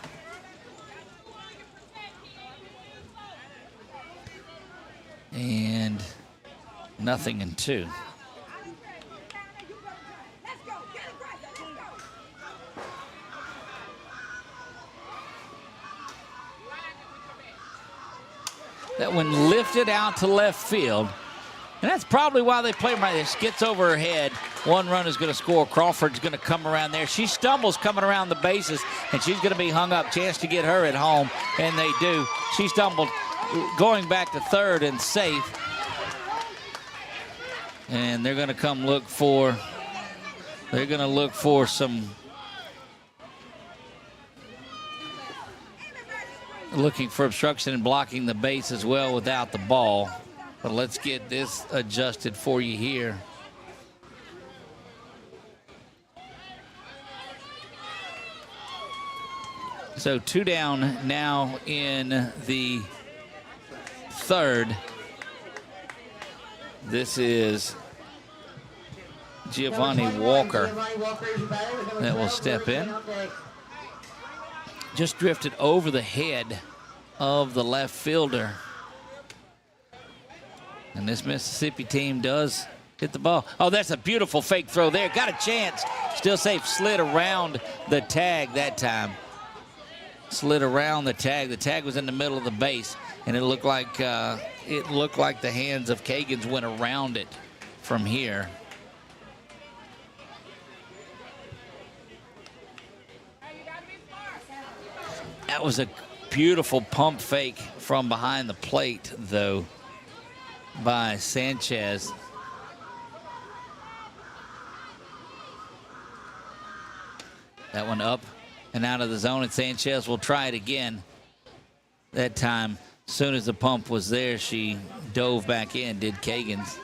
And 0-2. That one lifted out to left field. And that's probably why they play him right there. Skits over her head. One run is going to score. Crawford's going to come around there. She stumbles coming around the bases, and she's going to be hung up. Chance to get her at home, and they do. She stumbled going back to third and safe. And they're going to come look for some, looking for obstruction and blocking the base as well without the ball. But let's get this adjusted for you here. So 2 down now in the third. This is Giovanni Walker that will step in. Just drifted over the head of the left fielder. And this Mississippi team does hit the ball. Oh, that's a beautiful fake throw there. Got a chance. Still safe. Slid around the tag that time. Slid around the tag. The tag was in the middle of the base, and it looked like the hands of Kagans went around it from here. That was a beautiful pump fake from behind the plate, though, by Sanchez. That one up and out of the zone, and Sanchez will try it again. That time, as soon as the pump was there, she dove back in, did Kagans.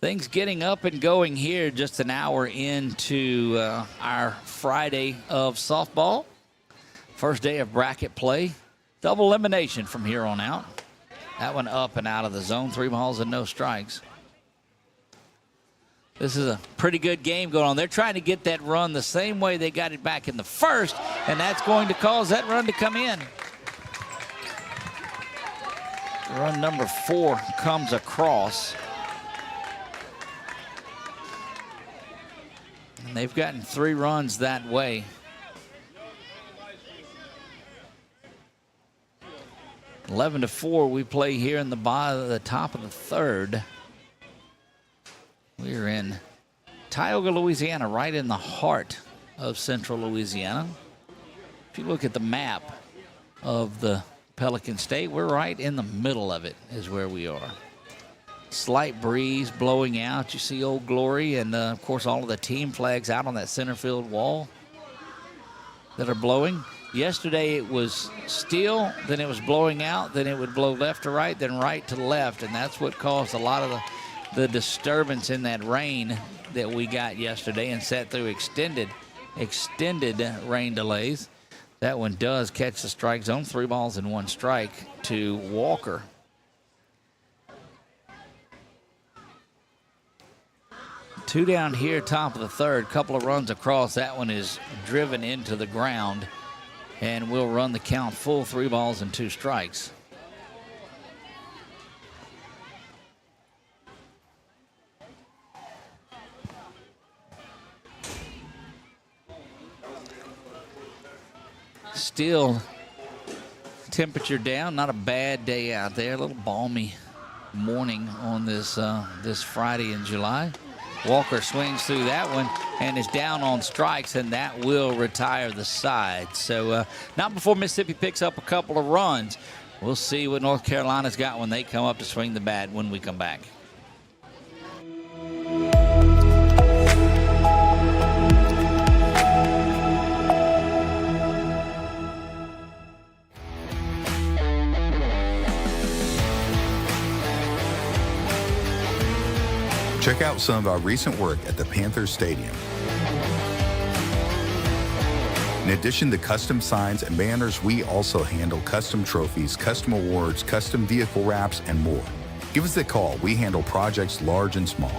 Things getting up and going here just an hour into our Friday of softball. First day of bracket play. Double elimination from here on out. That one up and out of the zone. 3 balls and no strikes. This is a pretty good game going on. They're trying to get that run the same way they got it back in the first, and that's going to cause that run to come in. Run number 4 comes across. And they've gotten 3 runs that way. (11-4) we play here in the top of the third. We're in Tioga, Louisiana, right in the heart of central Louisiana. If you look at the map of the Pelican State, we're right in the middle of it is where we are. Slight breeze blowing out. You see Old Glory and, of course, all of the team flags out on that center field wall that are blowing. Yesterday it was still, then it was blowing out, then it would blow left to right, then right to left, and that's what caused a lot of the disturbance in that rain that we got yesterday and sat through extended rain delays. That one does catch the strike zone. 3 balls and 1 strike to Walker. Two down here, top of the third. Couple of runs across. That one is driven into the ground. And we'll run the count full. 3 balls and 2 strikes. Still temperature down. Not a bad day out there. A little balmy morning on this Friday in July. Walker swings through that one and is down on strikes, and that will retire the side. So not before Mississippi picks up a couple of runs. We'll see what North Carolina's got when they come up to swing the bat when we come back. out some of our recent work at the Panthers Stadium. In addition to custom signs and banners, we also handle custom trophies, custom awards, custom vehicle wraps, and more. Give us a call. We handle projects large and small.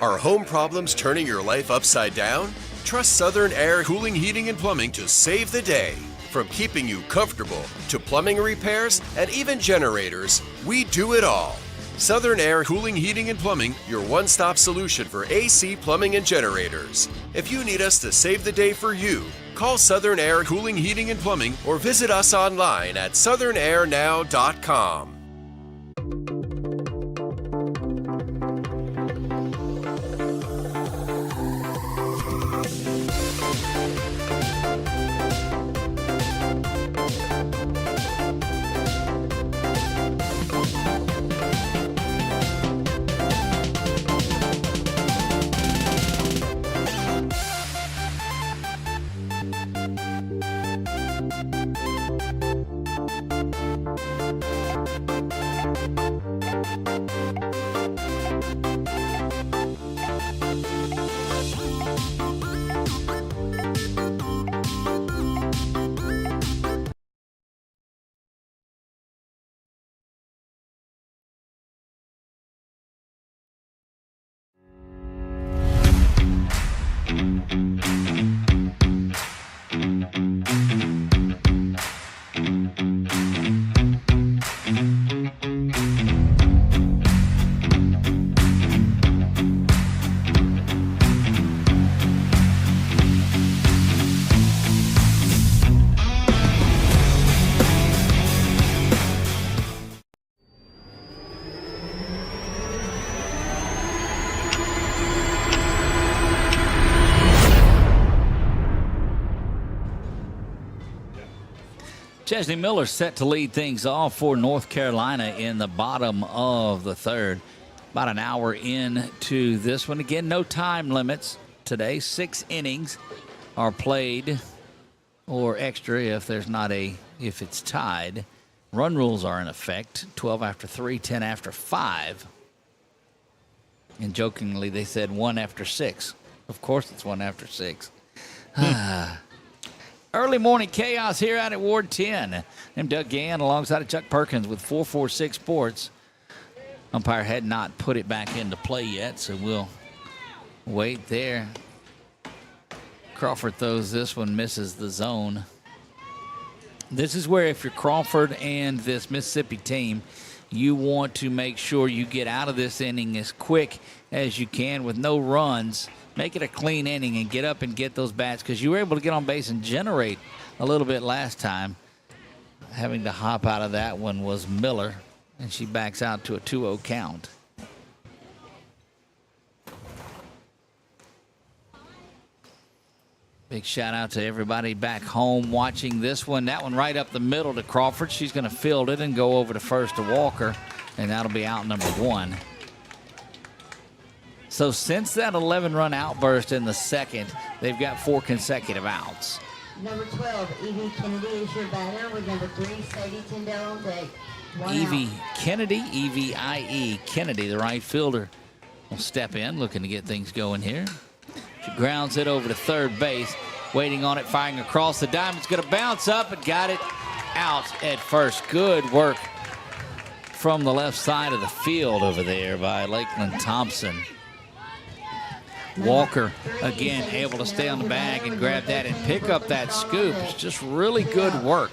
Are home problems turning your life upside down? Trust Southern Air Cooling, Heating, and Plumbing to save the day. From keeping you comfortable to plumbing repairs and even generators, we do it all. Southern Air Cooling, Heating, and Plumbing, your one-stop solution for AC, plumbing, and generators. If you need us to save the day for you, call Southern Air Cooling, Heating, and Plumbing or visit us online at southernairnow.com. Chesney Miller set to lead things off for North Carolina in the bottom of the third. About an hour into this one. Again, no time limits today. 6 innings are played, or extra if it's tied. Run rules are in effect. 12 after 3, 10 after 5. And jokingly, they said 1 after 6. Of course it's 1 after 6. Early morning chaos here out at Ward 10. I'm Doug Gann alongside of Chuck Perkins with 446 Sports. Umpire had not put it back into play yet, so we'll wait there. Crawford throws this one, misses the zone. This is where if you're Crawford and this Mississippi team, you want to make sure you get out of this inning as quick as you can with no runs. Make it a clean inning and get up and get those bats, because you were able to get on base and generate a little bit last time. Having to hop out of that one was Miller, and she backs out to a 2-0 count. Big shout out to everybody back home watching this one. That one right up the middle to Crawford. She's going to field it and go over to first to Walker, and that'll be out number 1. So since that 11-run outburst in the second, they've got 4 consecutive outs. Number 12, Evie Kennedy is your batter with number 3, Sadie Tyndall on deck. Evie Kennedy, E-V-I-E, Kennedy, the right fielder, will step in, looking to get things going here. She grounds it over to third base, waiting on it, firing across the diamond. It's going to bounce up and got it out at first. Good work from the left side of the field over there by Lakeland Thompson. Walker, again, able to stay on the bag and grab that and pick up that scoop. It's just really good work.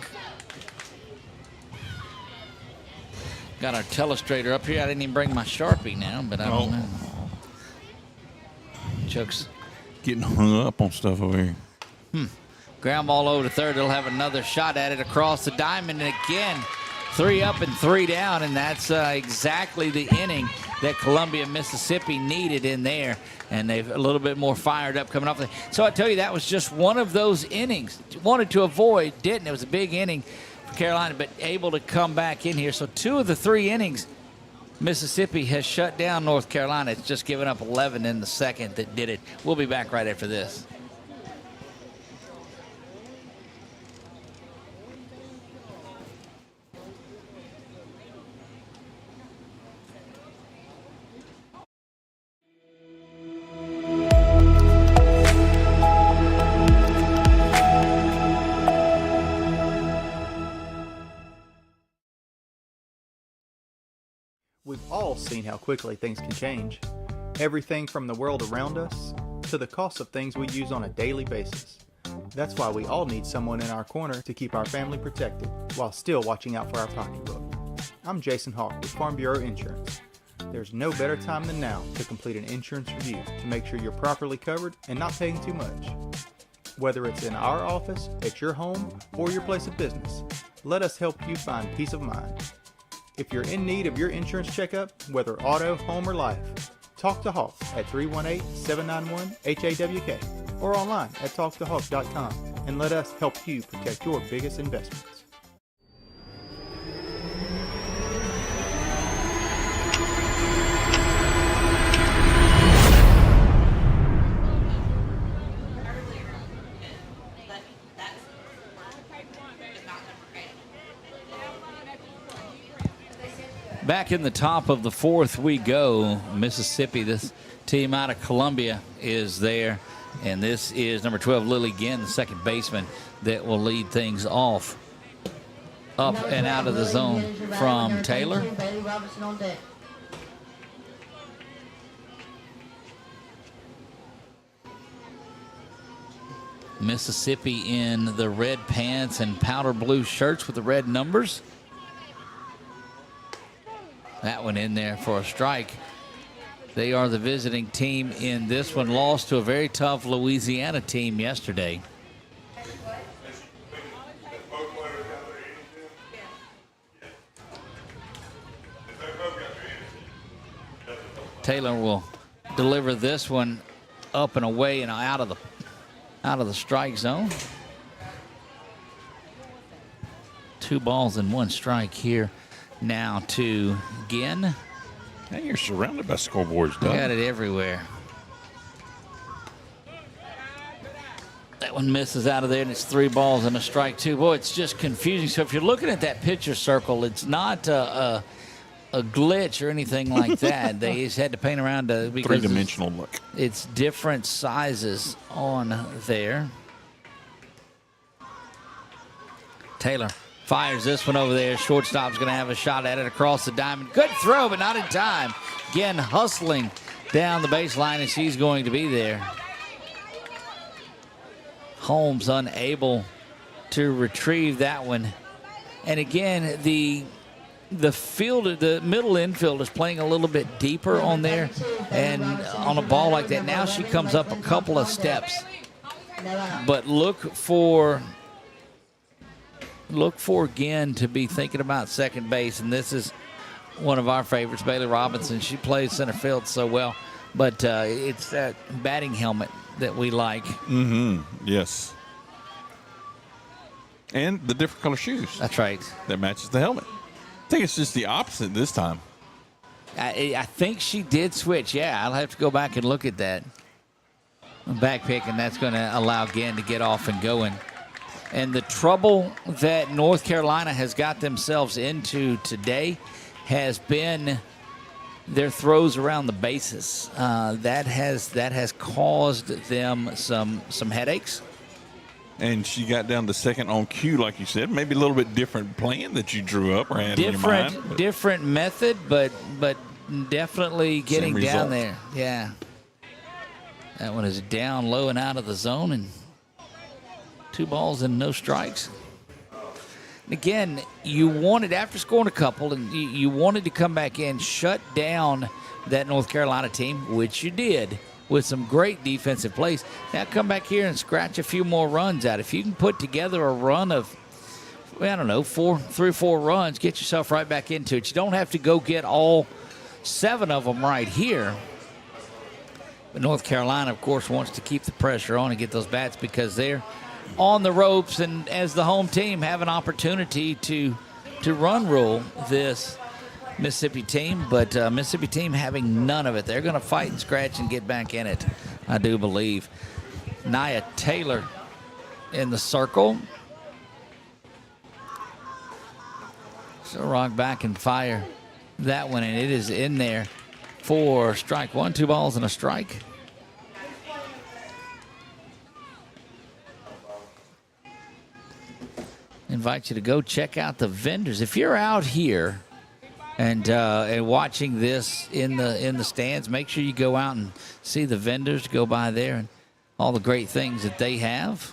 Got our telestrator up here. I didn't even bring my Sharpie now, but I don't know. Chuck's getting hung up on stuff over here. Ground ball over to third. They'll have another shot at it across the diamond. And again, 3 up and 3 down, and that's exactly the inning that Columbia, Mississippi needed in there. And they've a little bit more fired up coming off. So I tell you, that was just one of those innings. Wanted to avoid, didn't. It was a big inning for Carolina, but able to come back in here. So 2 of the 3 innings, Mississippi has shut down North Carolina. It's just given up 11 in the second that did it. We'll be back right after this. We've all seen how quickly things can change. Everything from the world around us to the cost of things we use on a daily basis. That's why we all need someone in our corner to keep our family protected while still watching out for our pocketbook. I'm Jason Hawk with Farm Bureau Insurance. There's no better time than now to complete an insurance review to make sure you're properly covered and not paying too much. Whether it's in our office, at your home, or your place of business, let us help you find peace of mind. If you're in need of your insurance checkup, whether auto, home, or life, talk to Hawk at 318-791-HAWK or online at talktohawk.com and let us help you protect your biggest investments. Back in the top of the fourth we go. Mississippi, this team out of Columbia is there. And this is number 12, Lily Ginn, the second baseman, that will lead things off. Up and out of the zone from Taylor. Mississippi in the red pants and powder blue shirts with the red numbers. That one in there for a strike. They are the visiting team in this one. Lost to a very tough Louisiana team yesterday. Taylor will deliver this one up and away and out of the strike zone. 2 balls and 1 strike here. Now to Ginn. Now you're surrounded by scoreboards, Doug. Got it everywhere. That one misses out of there, and it's 3 balls and a strike, too. Boy, it's just confusing. So if you're looking at that pitcher circle, it's not a glitch or anything like that. They just had to paint around because three-dimensional look. It's different sizes on there. Taylor fires this one over there. Shortstop's going to have a shot at it across the diamond. Good throw, but not in time. Again, hustling down the baseline, and she's going to be there. Holmes unable to retrieve that one. And again, the middle infield is playing a little bit deeper on there, and on a ball like that, now she comes up a couple of steps. But look for again to be thinking about second base, and this is one of our favorites, Bailey Robinson. She plays center field so well, but it's that batting helmet that we like. Yes. And the different color shoes. That's right. That matches the helmet. I think it's just the opposite this time. I think she did switch. Yeah, I'll have to go back and look at that. Back pick, and that's going to allow Ginn to get off and going. And the trouble that North Carolina has got themselves into today has been their throws around the bases. That has caused them some headaches. And she got down to second on cue, like you said. Maybe a little bit different plan that you drew up or had in your mind. Different method, but definitely getting down there. Yeah. That one is down low and out of the zone, and 2 balls and no strikes. Again, you wanted, after scoring a couple, and you wanted to come back in, shut down that North Carolina team, which you did with some great defensive plays. Now come back here and scratch a few more runs out. If you can put together a run of, I don't know, 3 or 4 runs, get yourself right back into it. You don't have to go get all 7 of them right here. But North Carolina, of course, wants to keep the pressure on and get those bats because they're on the ropes, and as the home team have an opportunity to run rule this Mississippi team, but Mississippi team having none of it. They're going to fight and scratch and get back in it, I do believe. Nia Taylor in the circle. So rock back and fire that one, and it is in there for strike 1. 2 balls and a strike. Invite you to go check out the vendors. If you're out here and watching this in the stands. Make sure you go out and see the vendors, go by there, and all the great things that they have.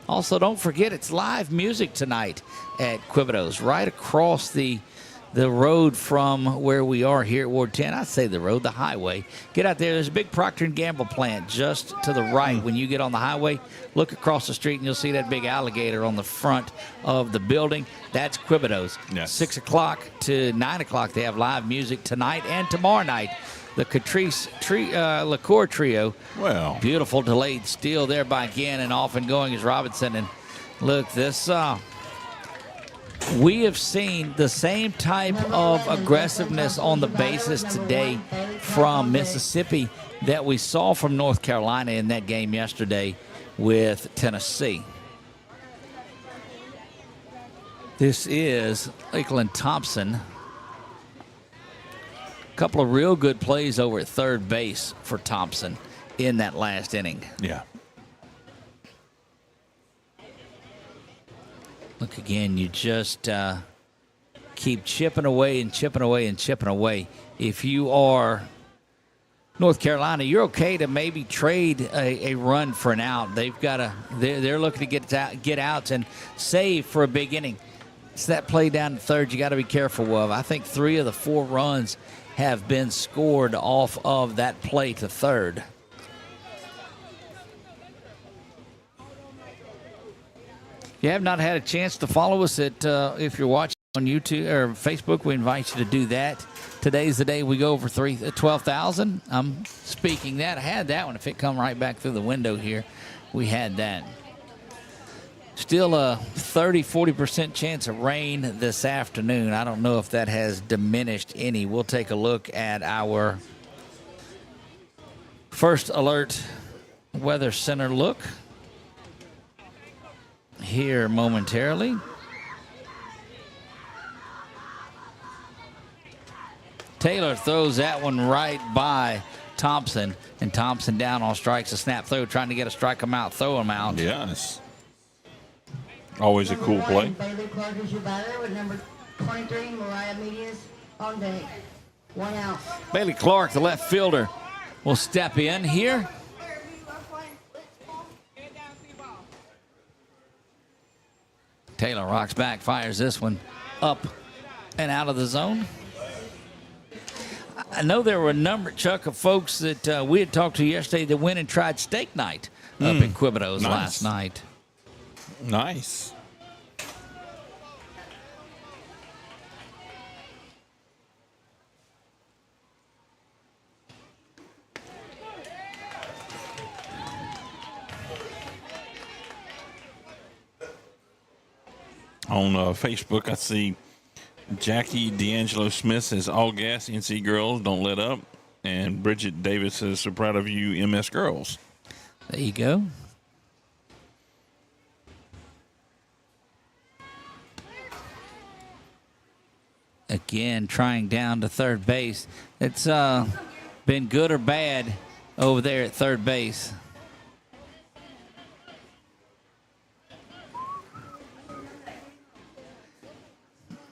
Also, don't forget it's live music tonight at Quibido's, right across the road from where we are here at Ward 10. I say the road, the highway. Get out there. There's a big Procter & Gamble plant just to the right. When you get on the highway, look across the street, and you'll see that big alligator on the front of the building. That's Quibido's. Yes. 6 o'clock to 9 o'clock, they have live music tonight and tomorrow night. The Catrice Liqueur Trio. Well, beautiful delayed steal there by Gann, and off and going is Robinson. And look, this we have seen the same type of aggressiveness on the bases today from Mississippi that we saw from North Carolina in that game yesterday with Tennessee. This is Lakeland Thompson. A couple of real good plays over at third base for Thompson in that last inning. Yeah. Look again, you just keep chipping away and chipping away and chipping away. If you are North Carolina, you're okay to maybe trade a run for an out. They're looking to get outs and save for a big inning. It's that play down to third you got to be careful of. I think 3 of the 4 runs have been scored off of that play to third. If you have not had a chance to follow us if you're watching on YouTube or Facebook, we invite you to do that. Today's the day we go over 12,000. I'm speaking that. I had that one. If it come right back through the window here, we had that. Still a 30-40% chance of rain this afternoon. I don't know if that has diminished any. We'll take a look at our first alert weather center look here momentarily. Taylor throws that one right by Thompson, and Thompson down on strikes. A snap throw, trying to get a strike him out, throw him out. Yes. Always a cool play. Bailey Clark is your batter with number 23, Mariah Medias on deck. 1 out. Bailey Clark, the left fielder, will step in here. Taylor rocks back, fires this one up and out of the zone. I know there were a number, Chuck, of folks that we had talked to yesterday that went and tried steak night up in Quibido's last night. Nice. On Facebook, I see Jackie D'Angelo Smith says, all gas, NC girls, don't let up. And Bridget Davis says, so proud of you, MS girls. There you go. Again, trying down to third base. It's been good or bad over there at third base.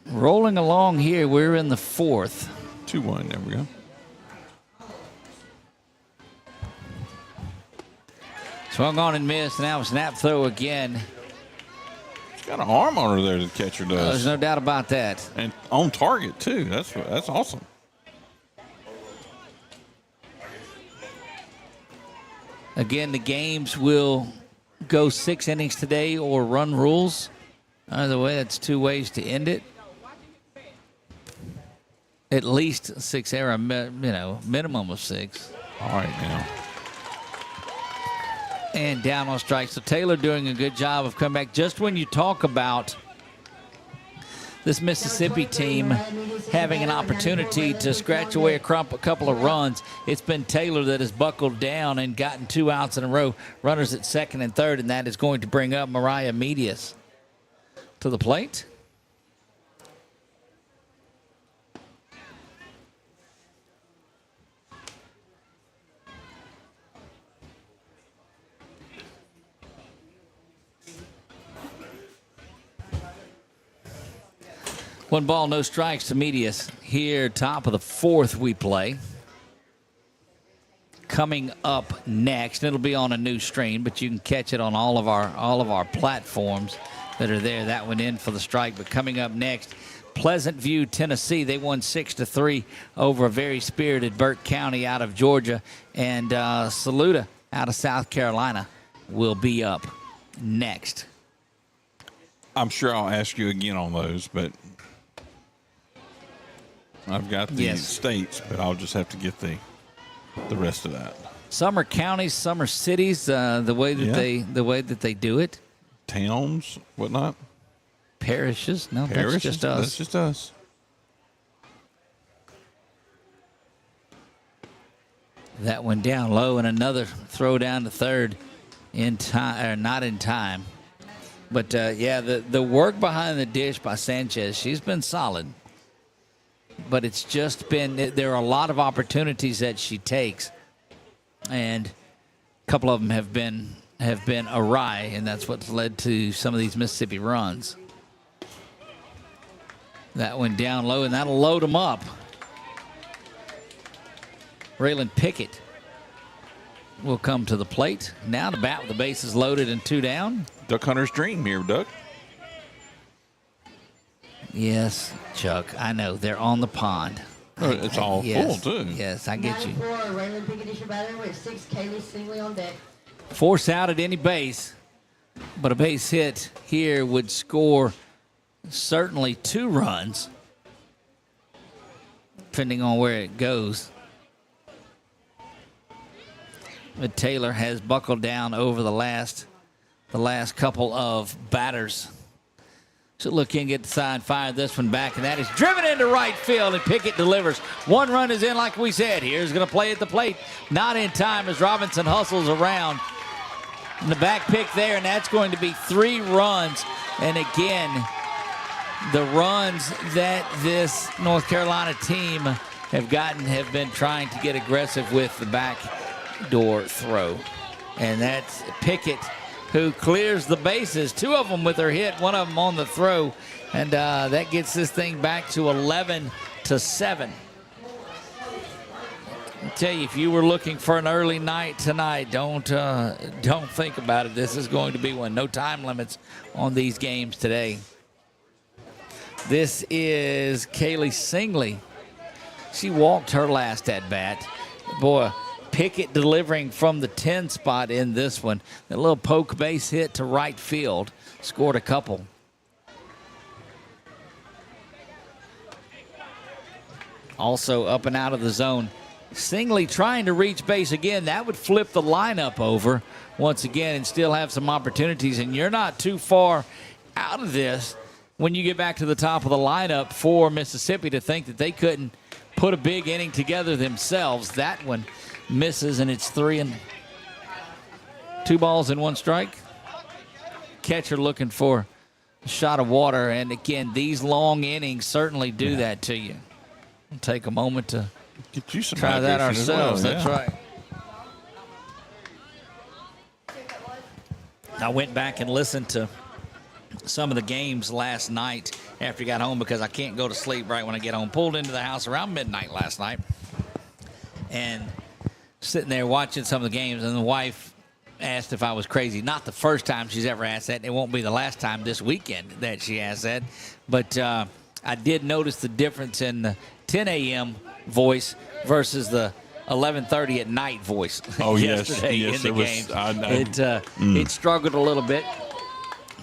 Rolling along here, we're in the 4th. 2-1, there we go. Swung on and missed. Now a snap throw again. She's got an arm on her there, the catcher does. There's no doubt about that. And on target, too. That's awesome. Again, the games will go 6 innings today or run rules. Either way, that's 2 ways to end it. At least 6 error, minimum of 6. All right, now. And down on strikes. So Taylor doing a good job of coming back. Just when you talk about this Mississippi team having an opportunity to scratch away a couple of runs, it's been Taylor that has buckled down and gotten 2 outs in a row. Runners at second and third, and that is going to bring up Mariah Medias to the plate. 1 ball, no strikes to meet us here. Top of the 4th we play. Coming up next, it'll be on a new stream, but you can catch it on all of our platforms that are there. That one in for the strike. But coming up next, Pleasant View, Tennessee. They won 6-3 over a very spirited Burke County out of Georgia. And Saluda out of South Carolina will be up next. I'm sure I'll ask you again on those, but I've got the states, but I'll just have to get the rest of that. Some are counties, some are cities. The way that they do it. Towns, whatnot. Parishes. No, that's just us. That's just us. That one down low, and another throw down to third in time, or not in time. But the work behind the dish by Sanchez, she's been solid. But it's just been, there are a lot of opportunities that she takes, and a couple of them have been awry, and that's what's led to some of these Mississippi runs. That one down low, and that'll load them up. Raylan Pickett will come to the plate. Now to bat with the bases loaded and 2 down. Duck Hunter's dream here, Duck. Yes, Chuck, I know. They're on the pond. It's all full, too. Yes, I get you. 94, Raylan Pickett is your batter with 6, Kaylee Singley on deck. Force out at any base, but a base hit here would score certainly 2 runs, depending on where it goes. But Taylor has buckled down over the last couple of batters. So look in, get the side, fire this one back, and that is driven into right field, and Pickett delivers. 1 run is in, like we said. Here's going to play at the plate. Not in time as Robinson hustles around. And the back pick there, and that's going to be 3 runs. And again, the runs that this North Carolina team have gotten have been trying to get aggressive with the back door throw. And that's Pickett, who clears the bases. 2 of them with her hit, 1 of them on the throw. And that gets this thing back to 11-7. I tell you, if you were looking for an early night tonight, don't think about it. This is going to be one. No time limits on these games today. This is Kaylee Singley. She walked her last at bat. Boy, Pickett delivering from the 10 spot in this one. A little poke base hit to right field. Scored a couple. Also up and out of the zone. Singley trying to reach base again. That would flip the lineup over once again and still have some opportunities. And you're not too far out of this when you get back to the top of the lineup for Mississippi to think that they couldn't put a big inning together themselves. That one misses, and it's 3 2 balls and 1 strike. Catcher looking for a shot of water. And again, these long innings certainly do that to you. We'll take a moment to get you some try that ourselves. Well, That's right. I went back and listened to some of the games last night after I got home because I can't go to sleep right when I get home. Pulled into the house around midnight last night and sitting there watching some of the games, and the wife asked if I was crazy. Not the first time she's ever asked that. It won't be the last time this weekend that she asked that. But I did notice the difference in the 10 a.m. voice versus the 11:30 at night voice yesterday in the game. It struggled a little bit.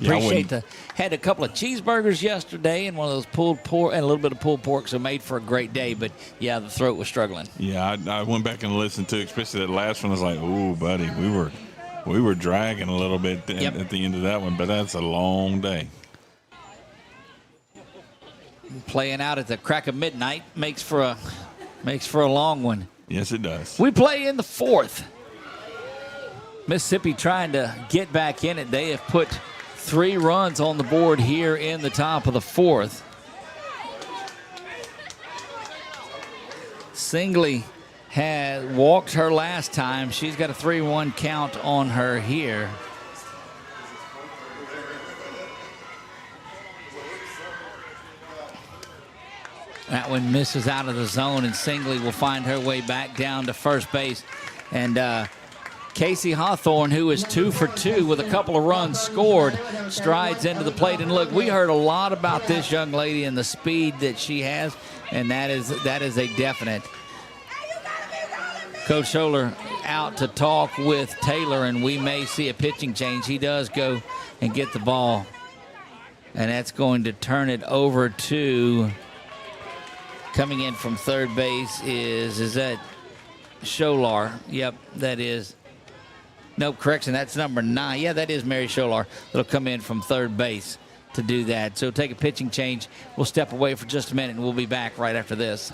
Appreciate had a couple of cheeseburgers yesterday and one of those pulled pork and a little bit of pulled pork, so made for a great day. But yeah, the throat was struggling. Yeah, I went back and listened to, especially that last one. I was like, "Ooh, buddy, we were dragging a little bit at the end of that one." But that's a long day. Playing out at the crack of midnight makes for a long one. Yes, it does. We play in the 4th. Mississippi trying to get back in it. They have put 3 runs on the board here in the top of the 4th. Singley had walked her last time. She's got a 3-1 count on her here. That one misses out of the zone, and Singley will find her way back down to first base. And Casey Hawthorne, who is 2 for 2 with a couple of runs scored, strides into the plate. And look, we heard a lot about this young lady and the speed that she has, and that is a definite. Coach Scholler out to talk with Taylor, and we may see a pitching change. He does go and get the ball, and that's going to turn it over to, coming in from third base is that Scholar? Yep, that is. Nope, correction, that's number 9. Yeah, that is Mary Scholar. That'll come in from third base to do that. So take a pitching change. We'll step away for just a minute, and we'll be back right after this.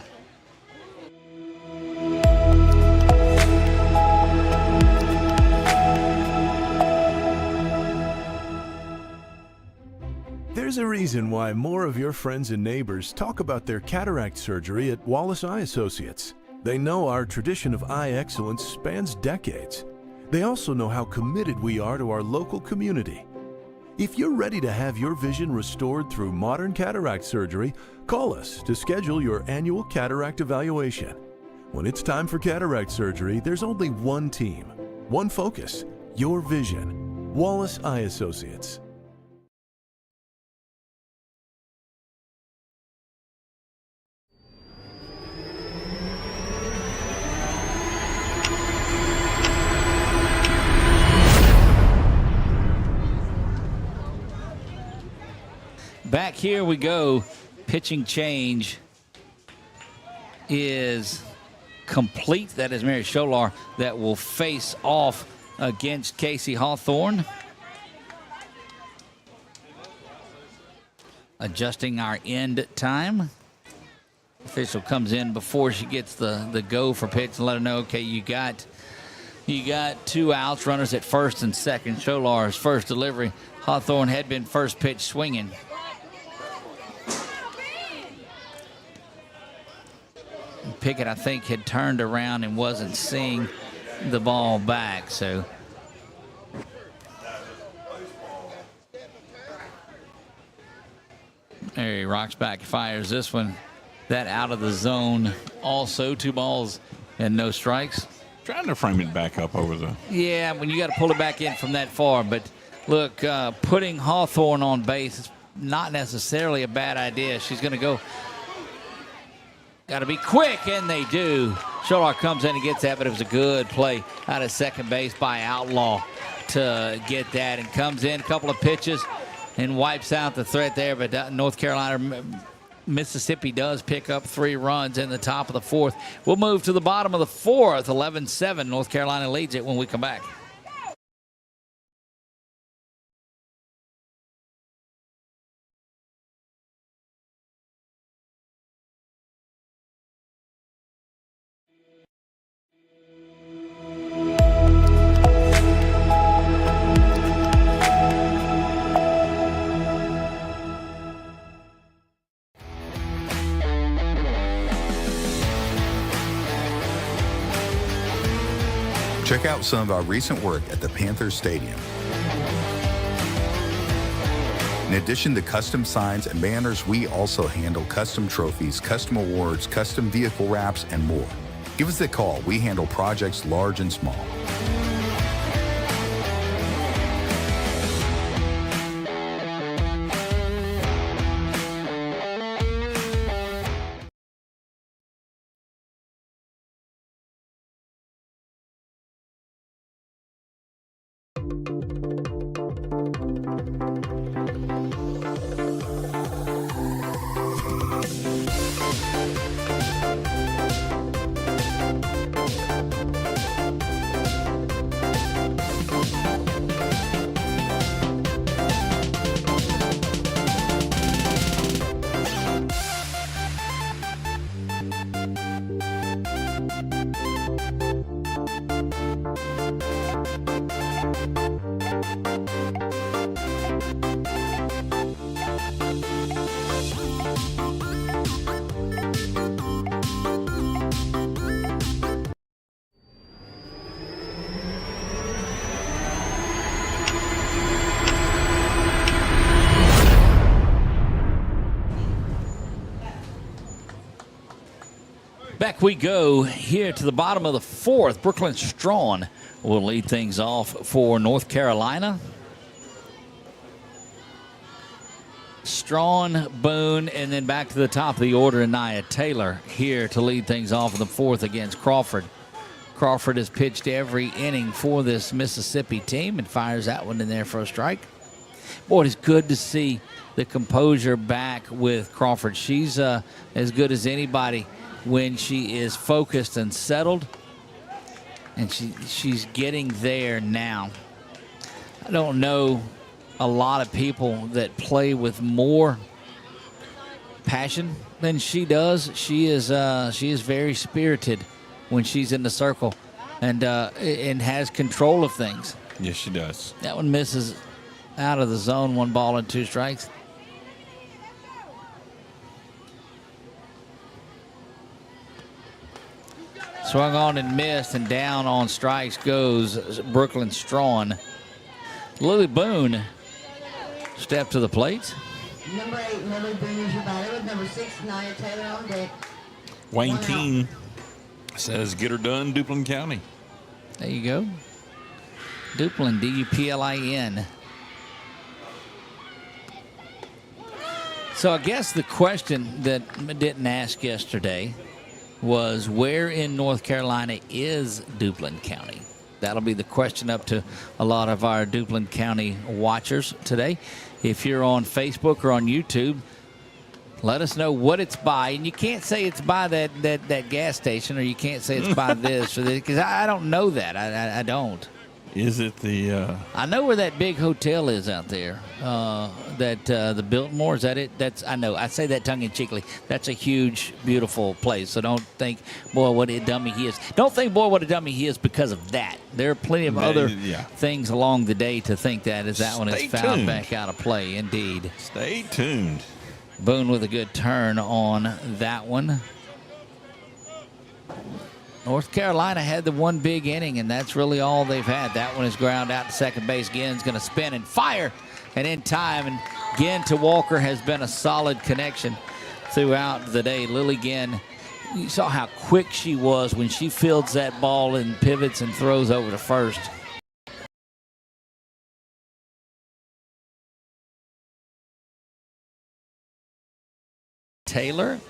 There's a reason why more of your friends and neighbors talk about their cataract surgery at Wallace Eye Associates. They know our tradition of eye excellence spans decades. They also know how committed we are to our local community. If you're ready to have your vision restored through modern cataract surgery, call us to schedule your annual cataract evaluation. When it's time for cataract surgery, there's only one team, one focus, your vision. Wallace Eye Associates. Back here we go. Pitching change is complete. That is Mary Scholar that will face off against Casey Hawthorne. Adjusting our end time. Official comes in before she gets the go for pitch and let her know, okay, you got 2 outs, runners at first and second. Scholar's first delivery. Hawthorne had been first pitch swinging. Pickett, I think, had turned around and wasn't seeing the ball back. So there he rocks back, fires this one. That out of the zone. Also 2 balls and no strikes. Trying to frame it back up over the... Yeah, when you got to pull it back in from that far. But look, putting Hawthorne on base is not necessarily a bad idea. She's going to go... Got to be quick, and they do. Scholar comes in and gets that, but it was a good play out of second base by Outlaw to get that, and comes in a couple of pitches and wipes out the threat there. But North Carolina, Mississippi does pick up 3 runs in the top of the 4th. We'll move to the bottom of the 4th, 11-7. North Carolina leads it when we come back. Check out some of our recent work at the Panthers Stadium. In addition to custom signs and banners, we also handle custom trophies, custom awards, custom vehicle wraps, and more. Give us a call. We handle projects large and small. Back we go here to the bottom of the fourth. Brooklyn Strawn will lead things off for North Carolina. Strawn, Boone, and then back to the top of the order, Nia Taylor here to lead things off in the fourth against Crawford. Crawford has pitched every inning for this Mississippi team and fires that one in there for a strike. Boy, it's good to see the composure back with Crawford. She's as good as anybody when she is focused and settled, and she's getting there now. I don't know a lot of people that play with more passion than she does. She is very spirited when she's in the circle, and has control of things. Yes, she does. That one misses out of the zone. 1 ball and 2 strikes. Swung on and missed, and down on strikes goes Brooklyn Strawn. Lily Boone stepped to the plate. Number 8, Lily Boone is your batter with number 6, Nia Taylor on deck. Wayne 1 out. Keene says, get her done, Duplin County. There you go. Duplin, D-U-P-L-I-N. So I guess the question that I didn't ask yesterday was, where in North Carolina is Duplin County? That'll be the question up to a lot of our Duplin County watchers today. If you're on Facebook or on YouTube, let us know what it's by. And you can't say it's by that gas station, or you can't say it's by this or this, because I don't know that. I don't. Is it the... I know where that big hotel is out there. The Biltmore, is that it? I know. I say that tongue-in-cheekly. That's a huge, beautiful place. So don't think, boy, what a dummy he is. Don't think, boy, what a dummy he is because of that. There are plenty of other things along the day to think that, as that one is fouled back out of play. Indeed. Stay tuned. Boone with a good turn on that one. North Carolina had the one big inning, and that's really all they've had. That one is ground out to second base. Ginn's going to spin and fire, and in time. And Ginn to Walker has been a solid connection throughout the day. Lily Ginn, you saw how quick she was when she fields that ball and pivots and throws over to first. Taylor.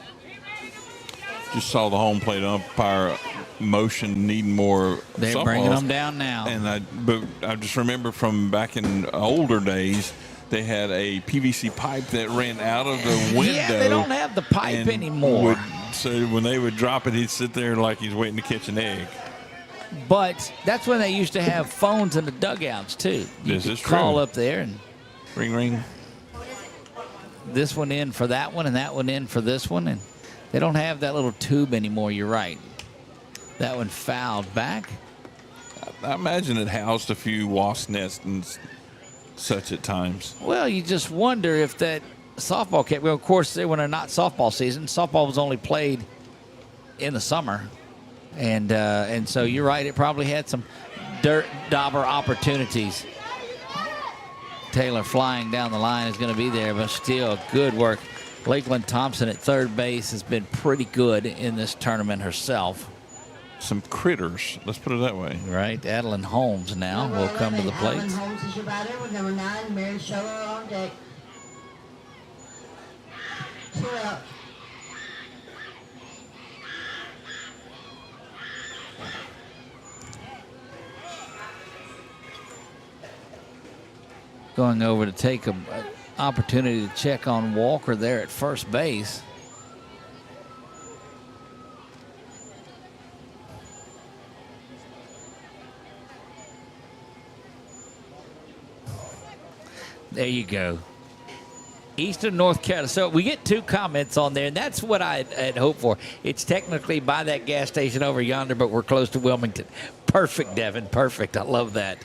Just saw the home plate umpire motion needing more. They're bringing them down now. But I just remember from back in older days, they had a PVC pipe that ran out of the window. Yeah, they don't have the pipe anymore. So when they would drop it, he'd sit there like he's waiting to catch an egg. But that's when they used to have phones in the dugouts, too. You could call up there and ring, ring. This one in for that one, and that one in for this one. And they don't have that little tube anymore. You're right. That one fouled back. I imagine it housed a few wasp nests and such at times. Well, you just wonder if that softball kept going. Of course, when they're not softball season, softball was only played in the summer. And so you're right, it probably had some dirt dauber opportunities. Taylor flying down the line is going to be there, but still good work. Lakeland Thompson at third base has been pretty good in this tournament herself. Some critters, let's put it that way. Right, Adeline Holmes now will come to the plate. Adeline Holmes is your batter with number 9, Mary Scholler on deck. 2 out. Going over to take an opportunity to check on Walker there at first base. There you go. Eastern North Carolina. So we get 2 comments on there, and that's what I had hoped for. It's technically by that gas station over yonder, but we're close to Wilmington. Perfect, Devin. Perfect. I love that.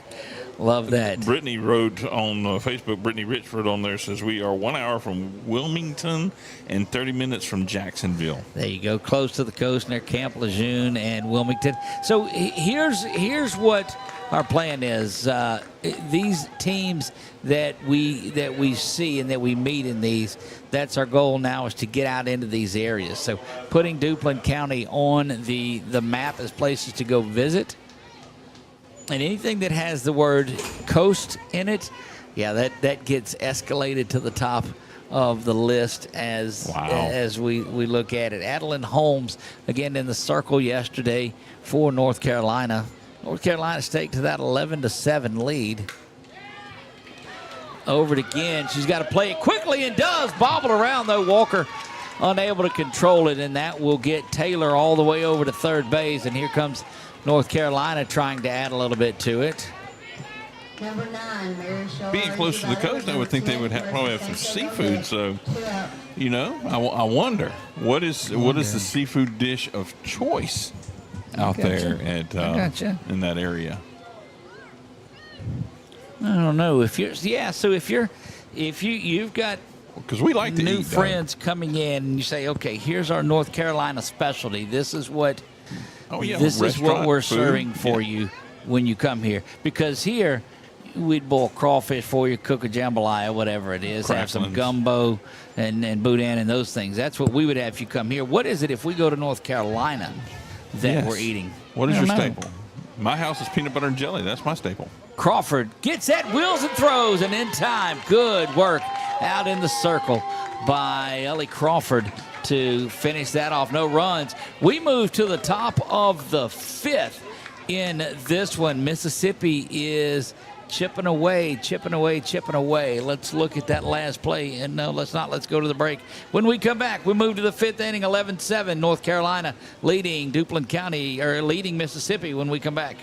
Love that. Brittany wrote on Facebook, Brittany Richford on there says, we are 1 hour from Wilmington and 30 minutes from Jacksonville. There you go. Close to the coast near Camp Lejeune and Wilmington. So here's what our plan is. These teams that we see and that we meet in these, that's our goal now, is to get out into these areas. So putting Duplin County on the map as places to go visit. And anything that has the word coast in it, yeah, that gets escalated to the top of the list as we look at it. Adeline Holmes, again, in the circle yesterday for North Carolina. North Carolina State to that 11-7 lead. Over it again. She's got to play it quickly and does. Bobbled around, though. Walker unable to control it, and that will get Taylor all the way over to third base. And here comes North Carolina trying to add a little bit to it. Number 9, Mary Shaw. Being close to the coast, I would think they would probably have some seafood. So, you know, I wonder what is the seafood dish of choice out there at in that area. I don't know if you're So if you've got, because we like to new eat, friends coming in, and you say, okay, here's our North Carolina specialty. This is what we're serving for you when you come here. Because here, we'd boil crawfish for you, cook a jambalaya, whatever it is, have some gumbo and boudin and those things. That's what we would have if you come here. What is it if we go to North Carolina that we're eating? What is your staple? My house is peanut butter and jelly. That's my staple. Crawford gets that, wheels and throws, and in time. Good work out in the circle by Ellie Crawford to finish that off. No runs. We move to the top of the 5th in this one. Mississippi is chipping away. Let's look at that last play. And no, let's not. Let's go to the break. When we come back, we move to the 5th inning, 11-7. North Carolina leading Duplin County, or leading Mississippi when we come back.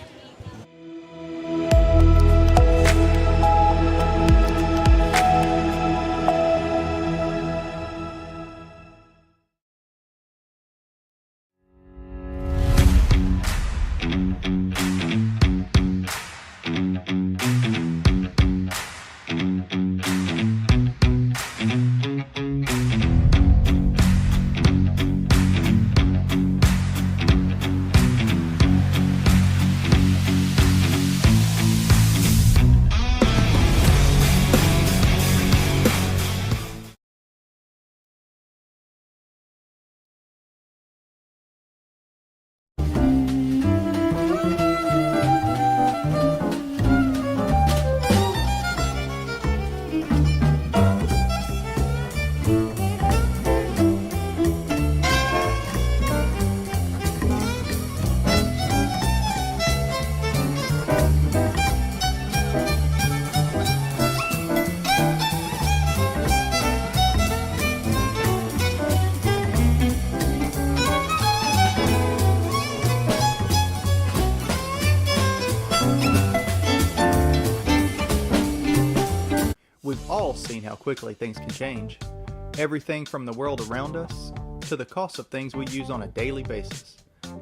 We've all seen how quickly things can change. Everything from the world around us to the cost of things we use on a daily basis.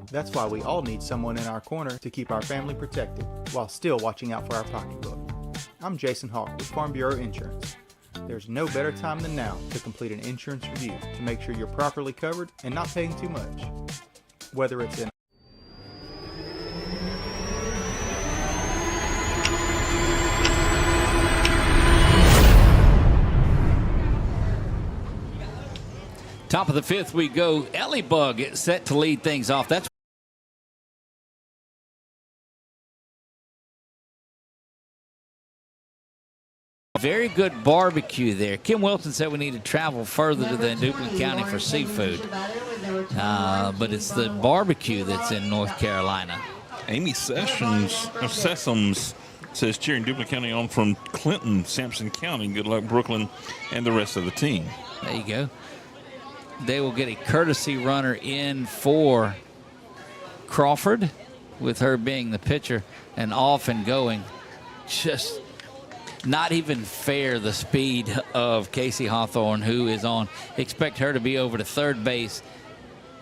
That's why we all need someone in our corner to keep our family protected while still watching out for our pocketbook. I'm Jason Hawk with Farm Bureau Insurance. There's no better time than now to complete an insurance review to make sure you're properly covered and not paying too much. Whether it's in Top of the 5th we go. Ellie Bug set to lead things off. That's very good barbecue there. Kim Wilson said we need to travel further than Duplin County for seafood. But it's the barbecue that's in North Carolina. Amy Sessoms says cheering Duplin County on from Clinton, Sampson County. Good luck, Brooklyn, and the rest of the team. There you go. They will get a courtesy runner in for Crawford, with her being the pitcher, and off and going. Just not even fair, the speed of Casey Hawthorne, who is on. Expect her to be over to third base.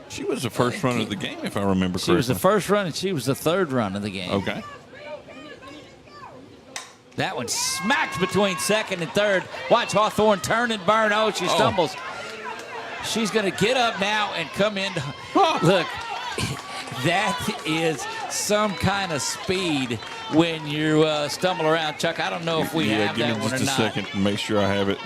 She was the first run of the game, if I remember correctly. She was the first run, and she was the third run of the game. Okay. That one smacked between second and third. Watch Hawthorne turn and burn. Oh, she stumbles. She's going to get up now and come in. Look, that is some kind of speed when you stumble around. Chuck, I don't know if we have that one or not. Give me just a second to make sure I have it.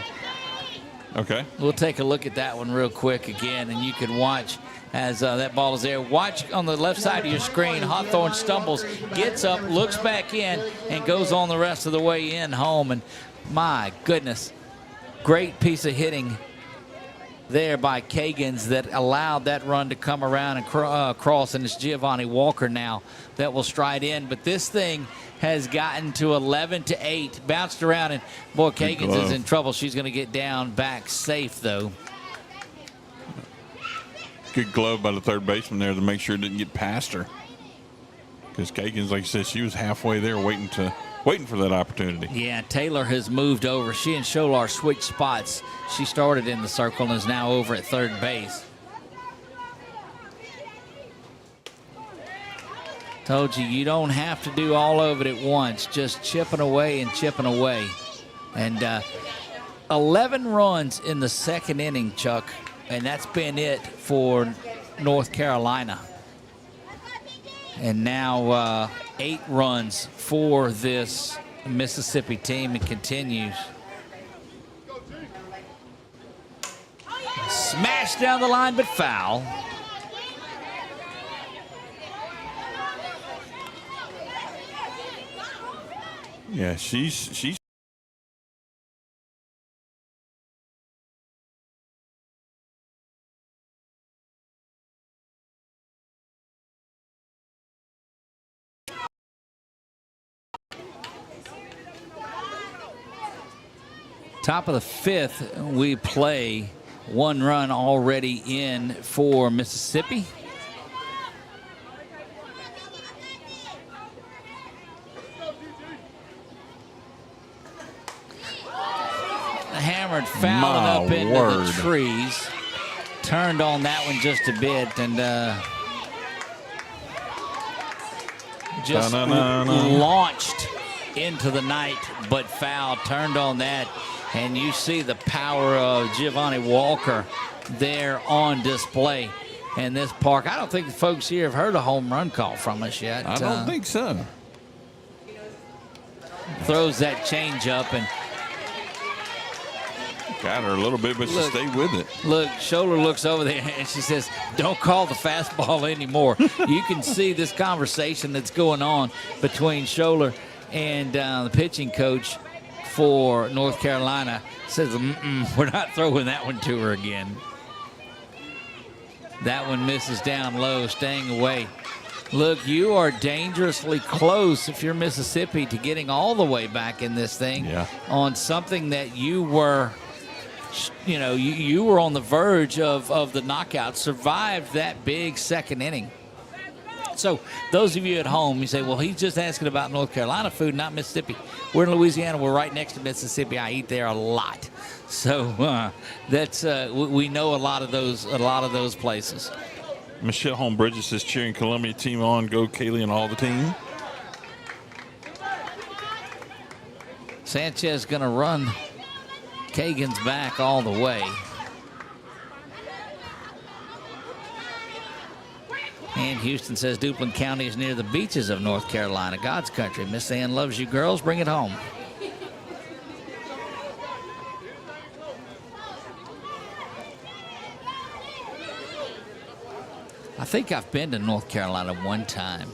Okay. We'll take a look at that one real quick again, and you can watch as that ball is there. Watch on the left side of your screen. Hawthorne stumbles, gets up, looks back in, and goes on the rest of the way in home. And my goodness, great piece of hitting there by Kagans that allowed that run to come around and cross, and it's Giovanni Walker now that will stride in. But this thing has gotten to 11-8, bounced around, and boy, Kagans is in trouble. She's going to get down back safe, though. Good glove by the third baseman there to make sure it didn't get past her. Because Kagans, like you said, she was halfway there waiting for that opportunity. Yeah, Taylor has moved over. She and Scholar switched spots. She started in the circle and is now over at third base. Told you, you don't have to do all of it at once. Just chipping away and chipping away. And 11 runs in the second inning, Chuck. And that's been it for North Carolina. And now 8 runs for this Mississippi team. It continues. Smashed down the line, but foul. Yeah, she's top of the 5th, we play 1 run already in for Mississippi. Hammered, fouling up into the trees. Turned on that one just a bit, and just launched into the night, but foul. Turned on that, and you see the power of Giovanni Walker there on display in this park. I don't think the folks here have heard a home run call from us yet. I don't think so. Throws that change up and got her a little bit, but she stayed with it. Look, Scholar looks over there and she says, don't call the fastball anymore. You can see this conversation that's going on between Scholar and the pitching coach for North Carolina. Says, we're not throwing that one to her again. That one misses down low, staying away. Look, you are dangerously close if you're Mississippi to getting all the way back in this thing on something that you were, you were on the verge of the knockout, survived that big second inning. So those of you at home, you say, well, he's just asking about North Carolina food, not Mississippi. We're in Louisiana. We're right next to Mississippi. I eat there a lot. So that's we know a lot of those places. Michelle Holm Bridges says, cheering Columbia team on. Go Kaylee and all the team. Sanchez going to run Kagans back all the way. And Houston says Duplin County is near the beaches of North Carolina, God's country. Miss Ann loves you girls. Bring it home. I think I've been to North Carolina one time.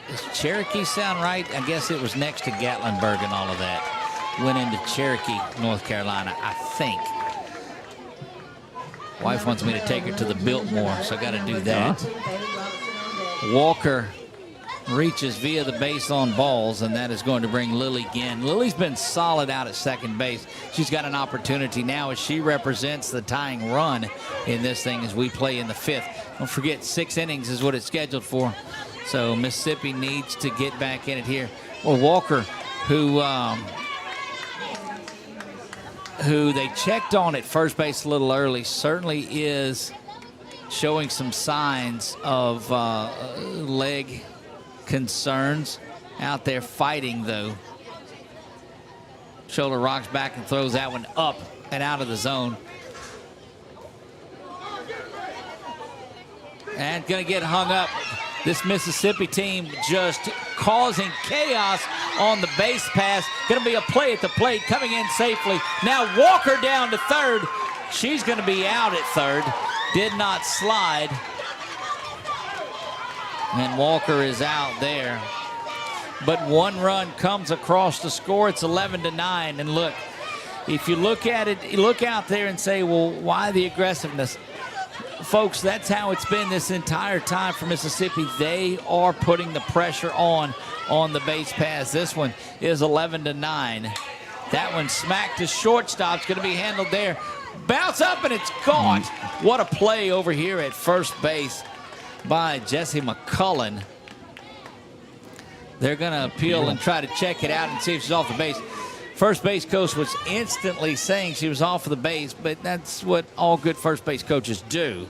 Does Cherokee sound right? I guess it was next to Gatlinburg and all of that. Went into Cherokee, North Carolina, I think. Wife wants me to take her to the Biltmore, so I got to do that. Walker reaches via the base on balls, and that is going to bring Lily Ginn. Lily's been solid out at second base. She's got an opportunity now as she represents the tying run in this thing as we play in the 5th. Don't forget, 6 innings is what it's scheduled for. So Mississippi needs to get back in it here. Well, Walker, who they checked on at first base a little early, certainly is showing some signs of leg concerns. Out there fighting, though. Shoulder rocks back and throws that one up and out of the zone. And going to get hung up. This Mississippi team just causing chaos on the base pass. Going to be a play at the plate, coming in safely. Now Walker down to third. She's going to be out at third. Did not slide. And Walker is out there. But one run comes across the score. It's 11-9. And look, if you look at it, you look out there and say, well, why the aggressiveness? Folks, that's how it's been this entire time for Mississippi. They are putting the pressure on the base pass. This one is 11-9. That one smacked to shortstop. It's going to be handled there. Bounce up, and it's caught. What a play over here at first base by Jesse McCullen. They're going to appeal and try to check it out and see if she's off the base. First base coach was instantly saying she was off of the base, but that's what all good first base coaches do.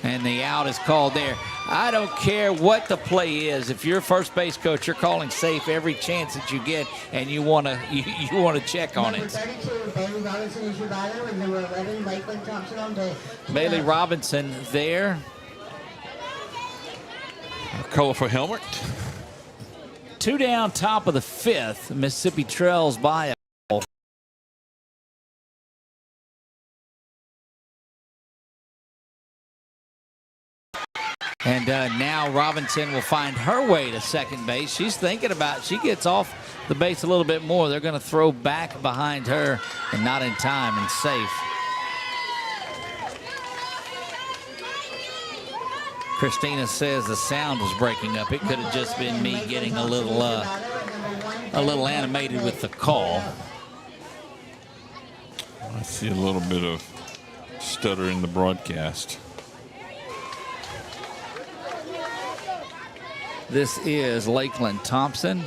And the out is called there. I don't care what the play is. If you're a first base coach, you're calling safe every chance that you get, and you want to check on it. Number 32, Bailey Robinson is your batter, with number 11, Lakeland Thompson on deck. Bailey Robinson there. A colorful helmet. 2 down, top of the 5th. Mississippi trails by a goal. And now Robinson will find her way to second base. She's thinking about it. She gets off the base a little bit more. They're going to throw back behind her, and not in time and safe. Christina says the sound was breaking up. It could have just been me getting a little animated with the call. I see a little bit of stutter in the broadcast. This is Lakeland Thompson.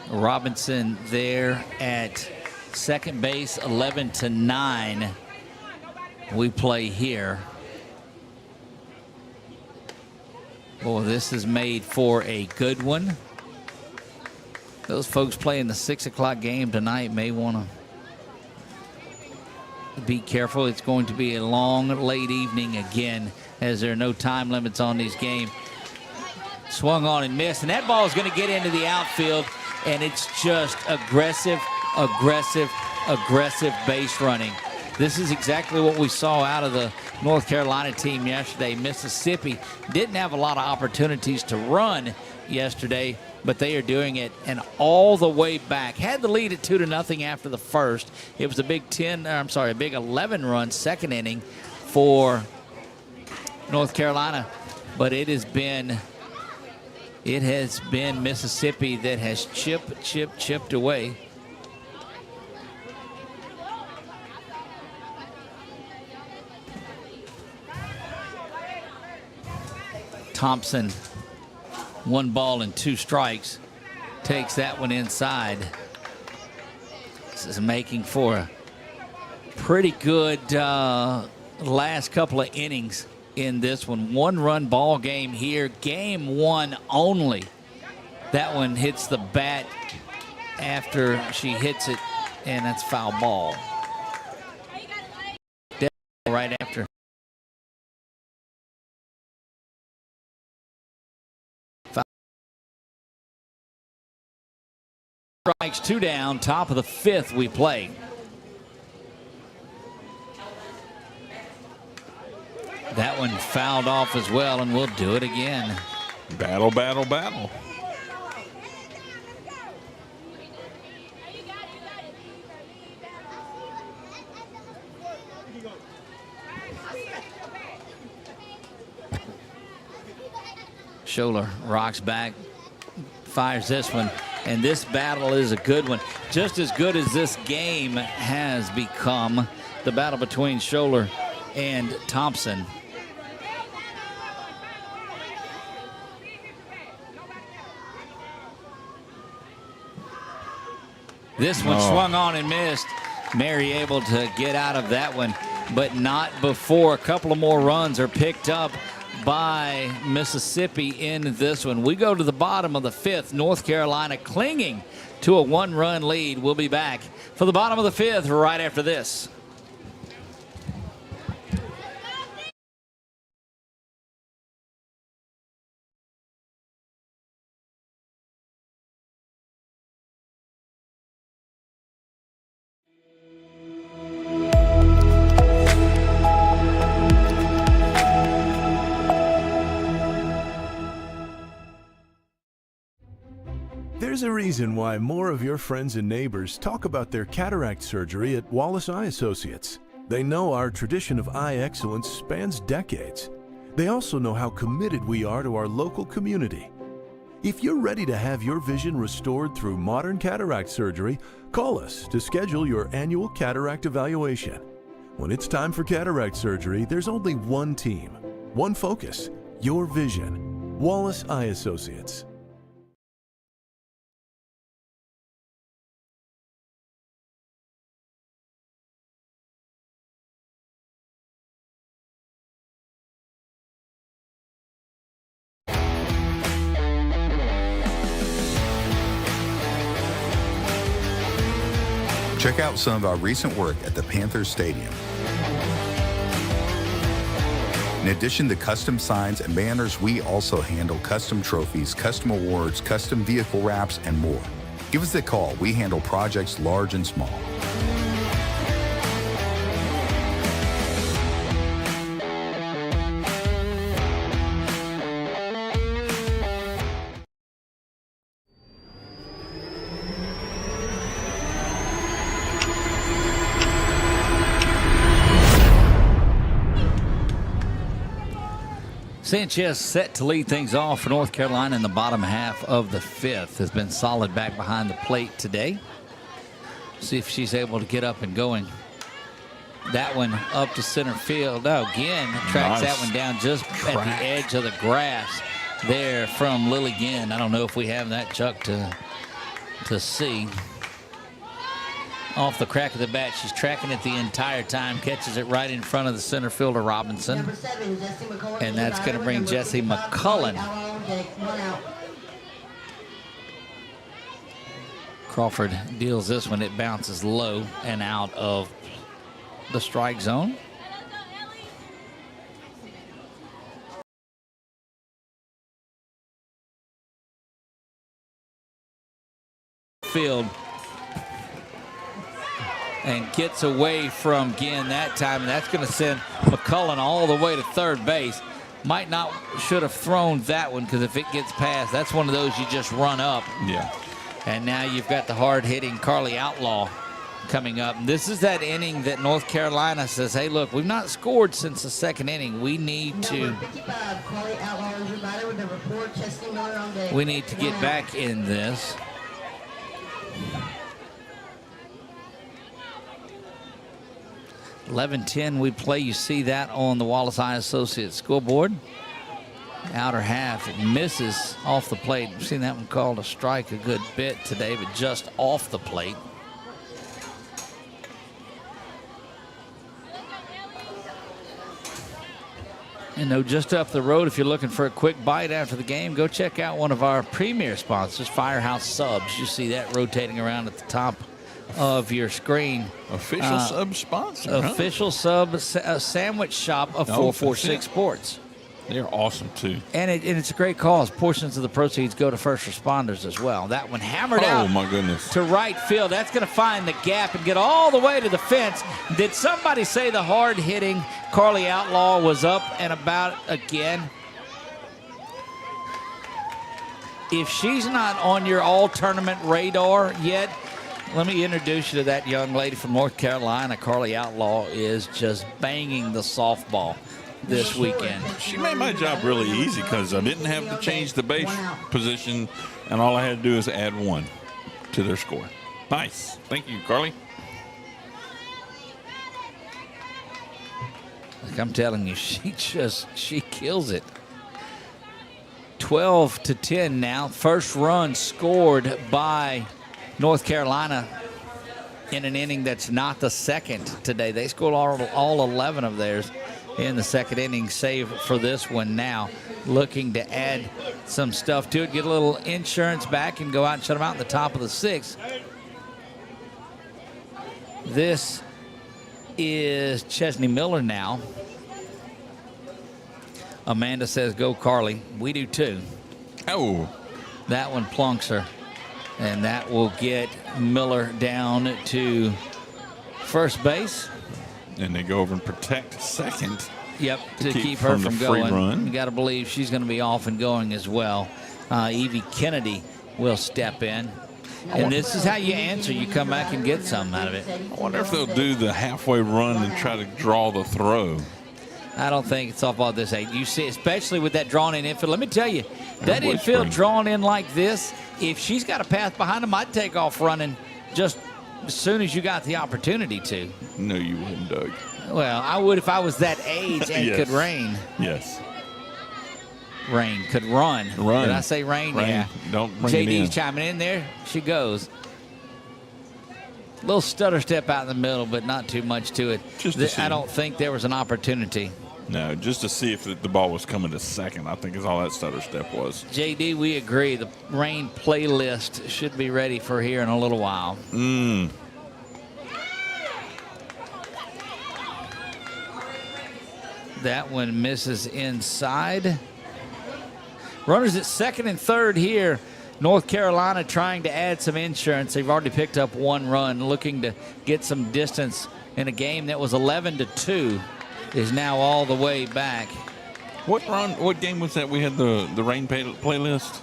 Robinson there at second base, 11-9. We play here. Boy, this is made for a good one. Those folks playing the 6 o'clock game tonight may want to be careful. It's going to be a long, late evening again, as there are no time limits on these games. Swung on and missed, and that ball is going to get into the outfield, and it's just aggressive base running. This is exactly what we saw out of the North Carolina team yesterday. Mississippi didn't have a lot of opportunities to run yesterday, but they are doing it, and all the way back. Had the lead at 2-0 after the first. It was a big 11-run second inning for North Carolina, but it has been Mississippi that has chipped away. Thompson, 1 ball and 2 strikes, takes that one inside. This is making for a pretty good last couple of innings in this one. 1-run ball game here, game 1 only. That one hits the bat after she hits it, and that's foul ball. Right after. Strikes, 2 down, top of the 5th we play. That one fouled off as well, and we'll do it again. Battle, battle, battle. Scholler rocks back, fires this one, and this battle is a good one. Just as good as this game has become, the battle between Scholler and Thompson. This one swung on and missed. Mary able to get out of that one, but not before a couple of more runs are picked up by Mississippi in this one. We go to the bottom of the 5th. North Carolina clinging to a 1-run lead. We'll be back for the bottom of the 5th right after this. There's a reason why more of your friends and neighbors talk about their cataract surgery at Wallace Eye Associates. They know our tradition of eye excellence spans decades. They also know how committed we are to our local community. If you're ready to have your vision restored through modern cataract surgery, call us to schedule your annual cataract evaluation. When it's time for cataract surgery, there's only one team, one focus, your vision. Wallace Eye Associates. Check out some of our recent work at the Panthers Stadium. In addition to custom signs and banners, we also handle custom trophies, custom awards, custom vehicle wraps, and more. Give us a call. We handle projects large and small. Sanchez set to lead things off for North Carolina in the bottom half of the 5th. Has been solid back behind the plate today. See if she's able to get up and going. That one up to center field. Oh, again, tracks that one down just at the edge of the grass there from Lily Ginn. I don't know if we have that, Chuck, to see. Off the crack of the bat, she's tracking it the entire time, catches it right in front of the center fielder Robinson. Number 7, Jesse McCullen. And that's going to bring Jesse McCullen. Crawford deals this one. It bounces low and out of the strike zone. Field. And gets away from Ginn that time, and that's going to send McCullen all the way to third base. Should have thrown that one, because if it gets past, that's one of those you just run up. Yeah. And now you've got the hard-hitting Carly Outlaw coming up. And this is that inning that North Carolina says, hey, look, we've not scored since the second inning. We need to get back in this. 11-10 we play. You see that on the Wallace Eye Associates scoreboard. Outer half, it misses off the plate. We've seen that one called a strike a good bit today, but just off the plate. You know, just up the road, if you're looking for a quick bite after the game, go check out one of our premier sponsors, Firehouse Subs. You see that rotating around at the top of your screen. Official sub sponsor. Official sub sandwich shop of 446 Sports. They're awesome too. And it's a great cause. Portions of the proceeds go to first responders as well. That one hammered out. Oh my goodness. To right field. That's going to find the gap and get all the way to the fence. Did somebody say the hard hitting Carly Outlaw was up and about again? If she's not on your all-tournament radar yet, let me introduce you to that young lady from North Carolina. Carly Outlaw is just banging the softball this weekend. She made my job really easy because I didn't have to change the base position, and all I had to do is add one to their score. Nice. Thank you, Carly. Like I'm telling you, she kills it. 12-10 now. First run scored by North Carolina in an inning that's not the second today. They scored all 11 of theirs in the second inning, save for this one now. Looking to add some stuff to it, get a little insurance back, and go out and shut them out in the top of the sixth. This is Chesney Miller now. Amanda says, go Carly. We do too. Oh. That one plunks her. And that will get Miller down to first base. And they go over and protect second. Yep, to keep her from going. Run. You got to believe she's going to be off and going as well. Evie Kennedy will step in. And this is how you answer. You come back and get something out of it. I wonder if they'll do the halfway run and try to draw the throw. I don't think it's softball at this age. You see, especially with that drawn in infield. Let me tell you, that infield drawn in like this, if she's got a path behind them, I'd take off running just as soon as you got the opportunity to. No, you wouldn't, Doug. Well, I would if I was that age and Yes. could rain. Yes. Rain could run. Run. Did I say rain? Rain. Yeah. Don't bring it JD's in. chiming in there. She goes. Little stutter step out in the middle, but not too much to it. Just to see. I don't think there was an opportunity. No, just to see if the ball was coming to second, I think is all that stutter step was. JD, we agree. The rain playlist should be ready for here in a little while. That one misses inside. Runners at second and third here. North Carolina trying to add some insurance. They've already picked up one run, looking to get some distance in a game that was 11-2. Is now all the way back. What game was that? We had the rain playlist.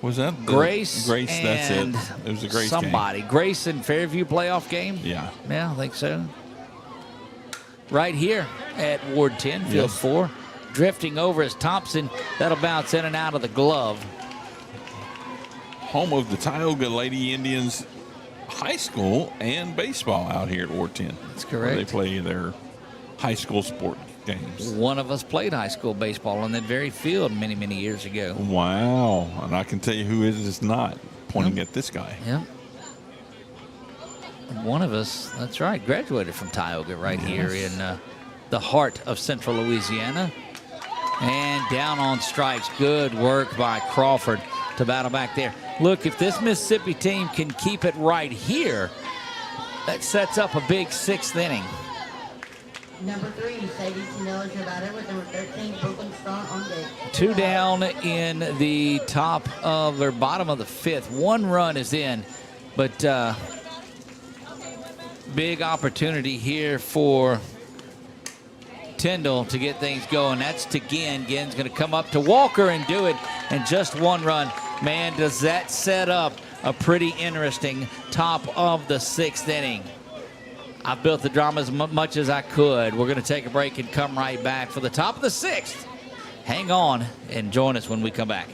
Was that Grace? Grace, that's it. It was a Grace somebody. game. Grace and Fairview playoff game? Yeah. Yeah, I think so. Right here at Ward 10, field 4. Drifting over is Thompson. That'll bounce in and out of the glove. Home of the Tioga Lady Indians high school and baseball out here at Ward 10. That's correct. They play their high school sport games. One of us played high school baseball on that very field many, many years ago. Wow. And I can tell you who is not, pointing at this guy. Yep. One of us, that's right, graduated from Tioga right here in the heart of central Louisiana. And down on strikes. Good work by Crawford to battle back there. Look, if this Mississippi team can keep it right here, that sets up a big sixth inning. Number 3, Sadie Miller, your batter with number 13, Brooklyn Strong on deck. 2 down in the top of or bottom of the fifth. 1 run is in, but big opportunity here for Tyndall to get things going. That's to Ginn. Ginn's going to come up to Walker and do it, and just 1 run. Man, does that set up a pretty interesting top of the 6th inning. I've built the drama as much as I could. We're going to take a break and come right back for the top of the 6th. Hang on and join us when we come back.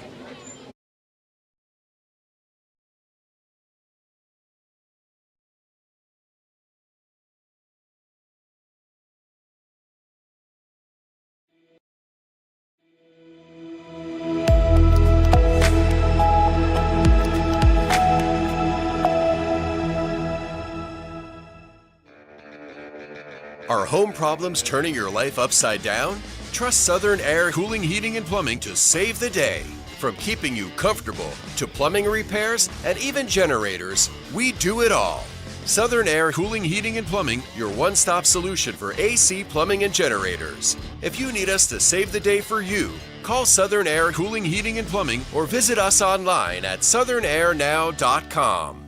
Are home problems turning your life upside down? Trust Southern Air Cooling, Heating, and Plumbing to save the day. From keeping you comfortable to plumbing repairs and even generators, we do it all. Southern Air Cooling, Heating, and Plumbing, your one-stop solution for AC, plumbing, and generators. If you need us to save the day for you, call Southern Air Cooling, Heating, and Plumbing or visit us online at southernairnow.com.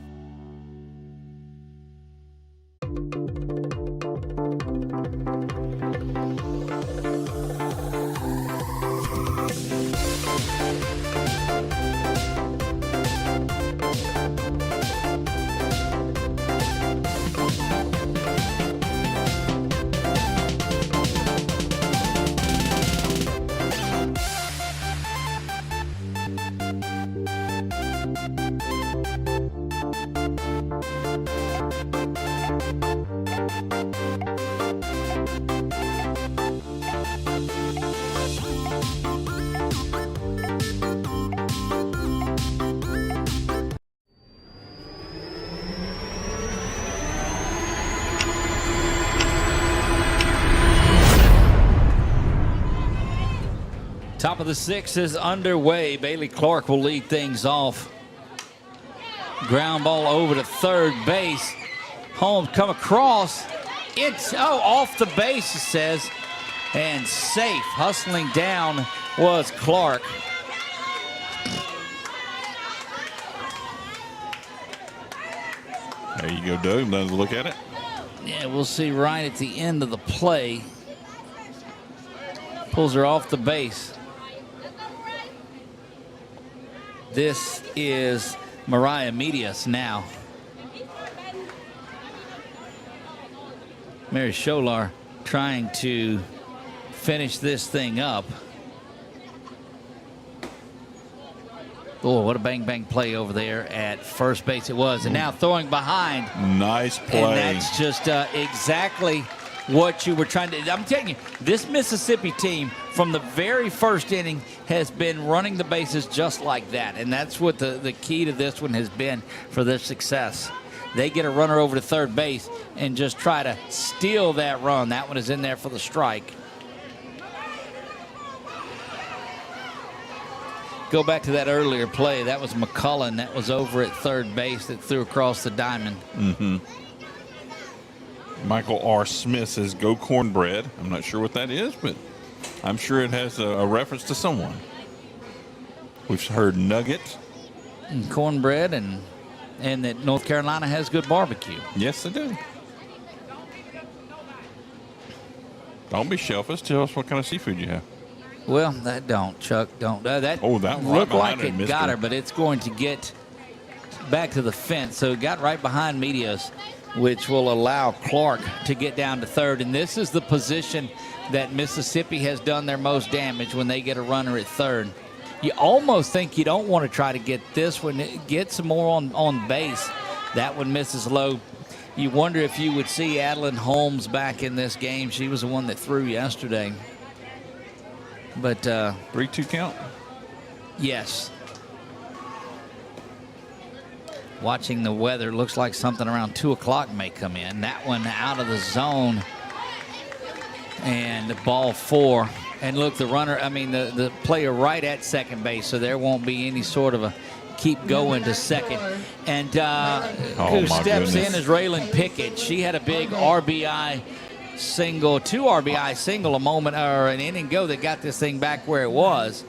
Top of the 6th is underway. Bailey Clark will lead things off. Ground ball over to third base. Holmes come across. It's off the base, it says, and safe. Hustling down was Clark. There you go, Doug. Let's look at it. Yeah, we'll see right at the end of the play. Pulls her off the base. This is Mariah Medias now. Mary Scholar trying to finish this thing up. Oh, what a bang play over there at first base it was. And now throwing behind. Nice play. And that's just exactly what you were trying to. I'm telling you, this Mississippi team from the very first inning has been running the bases just like that. And that's what the key to this one has been for their success. They get a runner over to third base and just try to steal that run. That one is in there for the strike. Go back to that earlier play. That was McCullen. That was over at third base that threw across the diamond. Michael R. Smith says, "Go cornbread." I'm not sure what that is, but I'm sure it has a reference to someone. We've heard nugget. And cornbread and that North Carolina has good barbecue. Yes, they do. Don't be selfish. Tell us what kind of seafood you have. Well, that don't, Chuck. Don't. That one right looked like behind it got her, but it's going to get back to the fence. So it got right behind Medias, which will allow Clark to get down to third. And this is the position that Mississippi has done their most damage when they get a runner at third. You almost think you don't want to try to get this one, get some more on base. That one misses low. You wonder if you would see Adeline Holmes back in this game. She was the one that threw yesterday. But 3-2 count? Yes. Watching the weather, looks like something around 2 o'clock may come in. That one out of the zone. And ball 4. And look, the runner, the player right at second base, so there won't be any sort of a keep going to second. And who steps in is Raylan Pickett. She had a big RBI single, 2 RBI single, a moment or an inning ago that got this thing back where it was.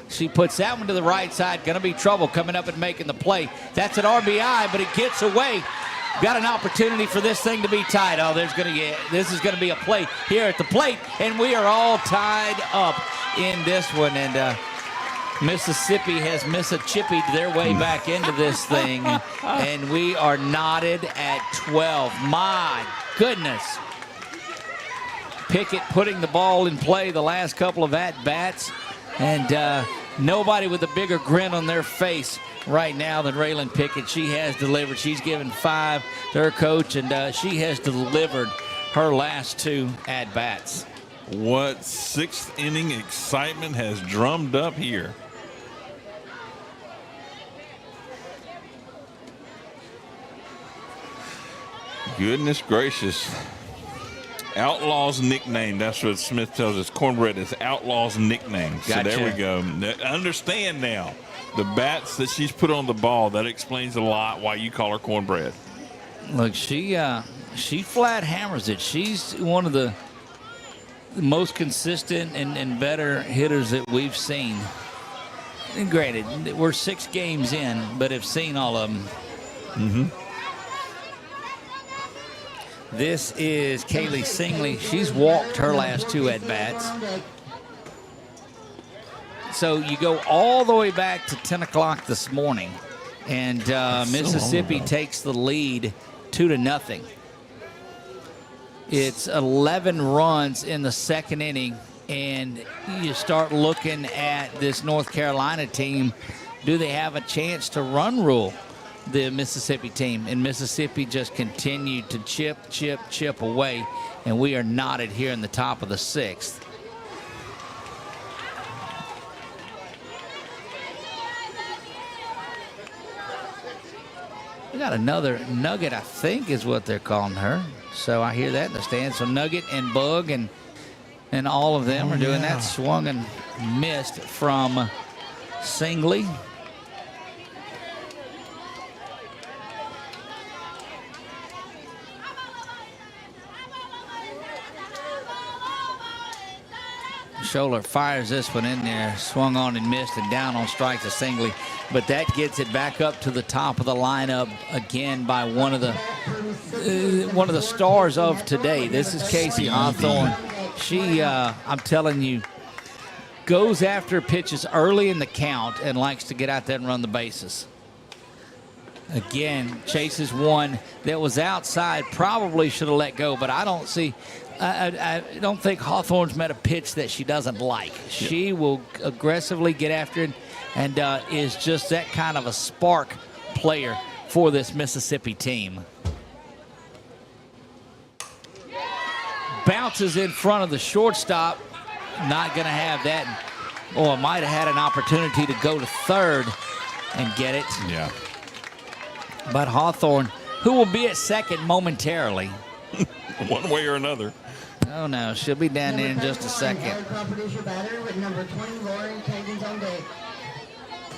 She puts that one to the right side. Going to be trouble coming up and making the play. That's an RBI, but it gets away. Got an opportunity for this thing to be tied. Oh, this is going to be a play here at the plate, and we are all tied up in this one. And Mississippi has Mississippi'd their way back into this thing, and we are knotted at 12. My goodness. Pickett putting the ball in play the last couple of at-bats, and nobody with a bigger grin on their face right now than Raylan Pickett. She has delivered. She's given 5 to her coach, and she has delivered her last 2 at-bats. What 6th inning excitement has drummed up here. Goodness gracious. Outlaw's nickname. That's what Smith tells us. Cornbread is Outlaw's nickname. Gotcha. So there we go. Understand now. The bats that she's put on the ball, that explains a lot why you call her Cornbread. Look, she flat hammers it. She's one of the most consistent and better hitters that we've seen. And granted, we're 6 games in, but have seen all of them. This is Kaylee Singley. She's walked her last 2 at-bats. So you go all the way back to 10 o'clock this morning, and Mississippi takes the lead 2-0. It's 11 runs in the 2nd inning, and you start looking at this North Carolina team. Do they have a chance to run rule the Mississippi team? And Mississippi just continued to chip away, and we are knotted here in the top of the 6th. We got another Nugget, I think is what they're calling her. So I hear that in the stands. So Nugget and Bug and all of them are doing that. Swung and missed from Singley. Scholler fires this one in there, swung on and missed, and down on strike to Singley. But that gets it back up to the top of the lineup again by one of the stars of today. This is Casey Hawthorne. She, I'm telling you, goes after pitches early in the count and likes to get out there and run the bases. Again, chases one that was outside, probably should have let go, but I don't think Hawthorne's met a pitch that she doesn't like. She will aggressively get after it and is just that kind of a spark player for this Mississippi team. Bounces in front of the shortstop. Not going to have that. Or might have had an opportunity to go to third and get it. Yeah. But Hawthorne, who will be at second momentarily. One way or another. Oh, no. She'll be down there in just a second.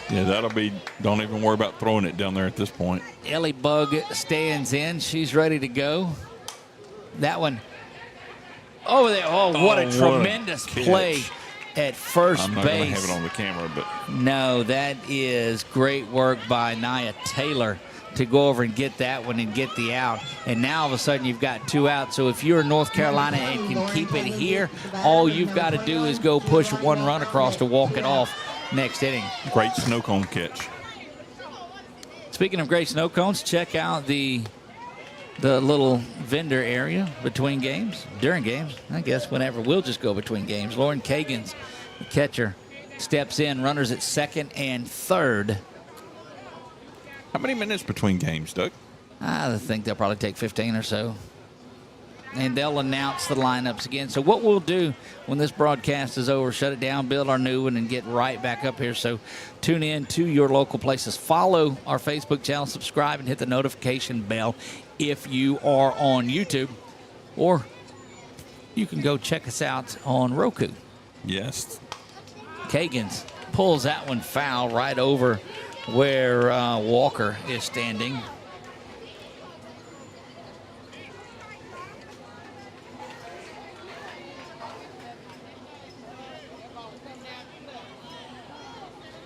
Yeah, that'll be, don't even worry about throwing it down there at this point. Ellie Bug stands in. She's ready to go. That one over there. Oh, what a tremendous play at first base. I'm not going to have it on the camera, but. No, that is great work by Nia Taylor to go over and get that one and get the out. And now all of a sudden you've got 2 outs. So if you're in North Carolina and can keep it here, all you've got to do is go push 1 run across to walk it off next inning. Great snow cone catch. Speaking of great snow cones, check out the little vendor area between games, during games, I guess whenever. We'll just go between games. Lauren Kagans, the catcher, steps in, runners at second and third. How many minutes between games, Doug? I think they'll probably take 15 or so. And they'll announce the lineups again. So what we'll do when this broadcast is over, shut it down, build our new one, and get right back up here. So tune in to your local places. Follow our Facebook channel, subscribe, and hit the notification bell if you are on YouTube. Or you can go check us out on Roku. Yes. Kagans pulls that one foul right over where Walker is standing.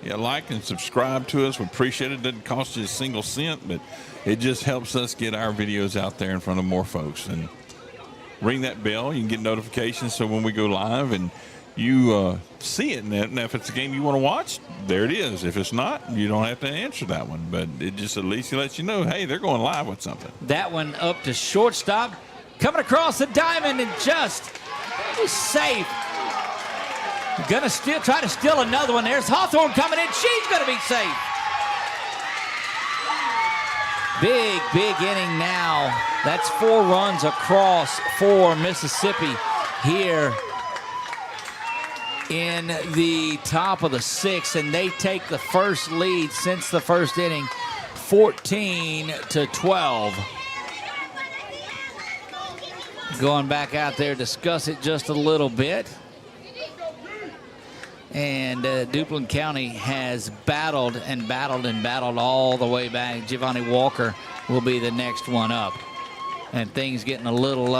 Yeah, like and subscribe to us. We appreciate it. It doesn't cost you a single cent, but it just helps us get our videos out there in front of more folks. And ring that bell. You can get notifications so when we go live and you see it. And if it's a game you want to watch, there it is. If it's not, you don't have to answer that one. But it just at least lets you know, hey, they're going live with something. That one up to shortstop. Coming across the diamond and just safe. Gonna try to steal another one. There's Hawthorne coming in. She's gonna be safe. Big inning now. That's 4 runs across for Mississippi here in the top of the 6th, and they take the first lead since the first inning, 14-12. Going back out there, discuss it just a little bit. And Duplin County has battled all the way back. Giovanni Walker will be the next one up. And things getting a little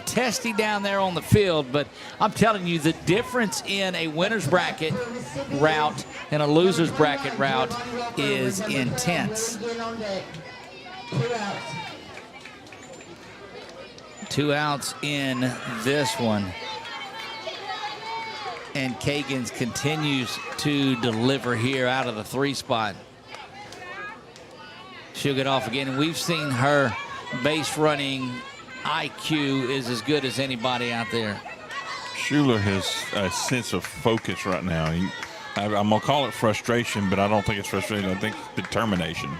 testy down there on the field. But I'm telling you, the difference in a winner's bracket route and a loser's bracket route is intense. 2 outs in this one. And Kagans continues to deliver here out of the 3 spot. She'll get off again. And we've seen her base running IQ is as good as anybody out there. Schuler has a sense of focus right now. I'm going to call it frustration, but I don't think it's frustration. I think it's determination.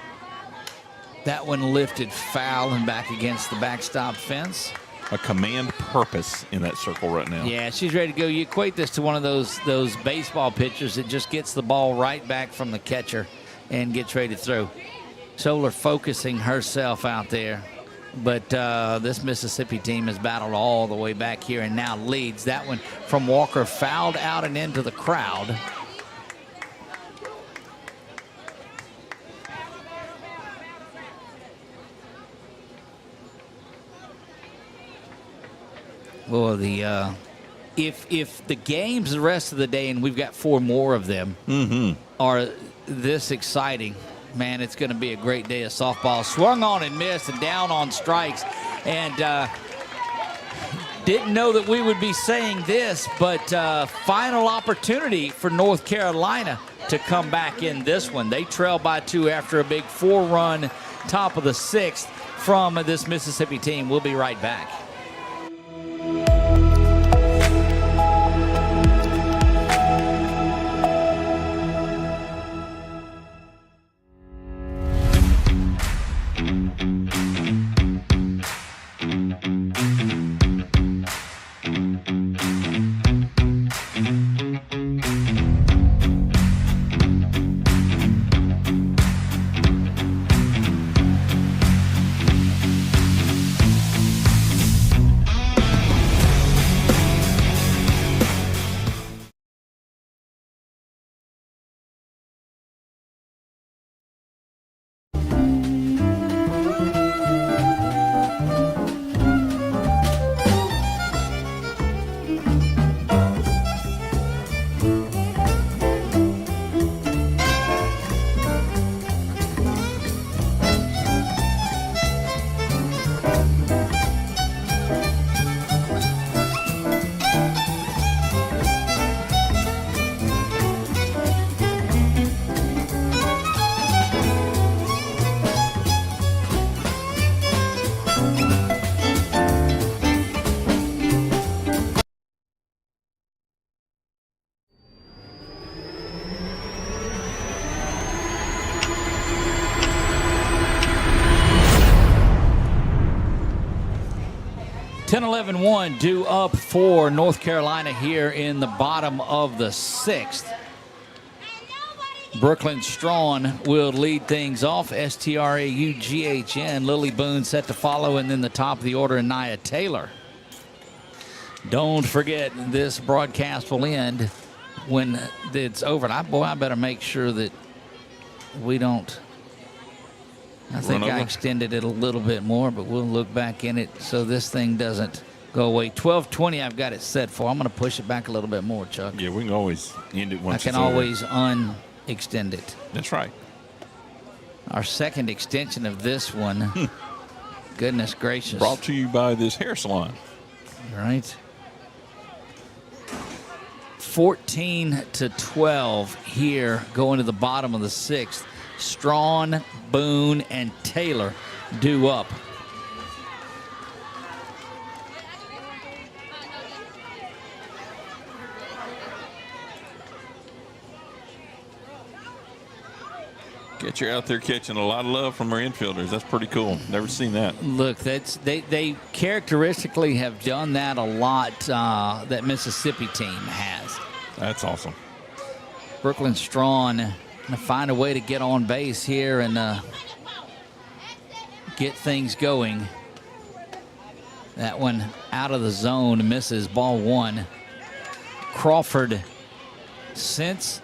That one lifted foul and back against the backstop fence. A command purpose in that circle right now. Yeah, she's ready to go. You equate this to one of those baseball pitchers that just gets the ball right back from the catcher and gets ready to throw. Scholler focusing herself out there. But this Mississippi team has battled all the way back here and now leads. That one from Walker fouled out and into the crowd. Well, if the games the rest of the day, and we've got 4 more of them, are this exciting, man, it's going to be a great day of softball. Swung on and missed and down on strikes. And didn't know that we would be saying this, but final opportunity for North Carolina to come back in this one. They trail by 2 after a big 4-run top of the 6th from this Mississippi team. We'll be right back. Ten, 11-1 due up for North Carolina here in the bottom of the 6th. Brooklyn Strawn will lead things off. STRAUGHN. Lily Boone set to follow, and then the top of the order, Nia Taylor. Don't forget, this broadcast will end when it's over. And I better make sure that we don't. I think I extended it a little bit more, but we'll look back in it so this thing doesn't go away. 12:20 I've got it set for. I'm going to push it back a little bit more, Chuck. Yeah, we can always end it once I can always unextend it. That's right. Our second extension of this one. Goodness gracious. Brought to you by this hair salon. All right. 14-12 here going to the bottom of the 6th. Strawn, Boone, and Taylor due up. Get you out there catching a lot of love from our infielders. That's pretty cool. Never seen that. Look, they characteristically have done that a lot. That Mississippi team has. That's awesome. Brooklyn Strawn to find a way to get on base here and get things going. That one out of the zone, misses, ball 1. Crawford, since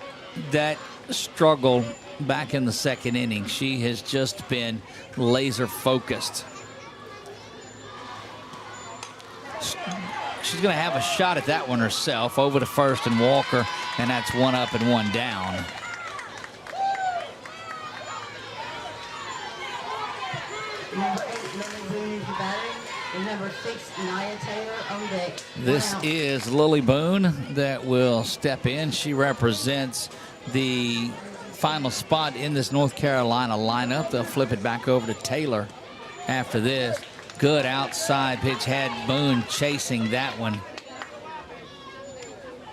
that struggle back in the 2nd inning, she has just been laser focused. She's going to have a shot at that one herself, over to first and Walker, and that's 1 up and 1 down. Number 8, Lily Boone is your batter. And number 6, Nia Taylor on deck. This is Lily Boone that will step in. She represents the final spot in this North Carolina lineup. They'll flip it back over to Taylor after this. Good outside pitch, had Boone chasing that one.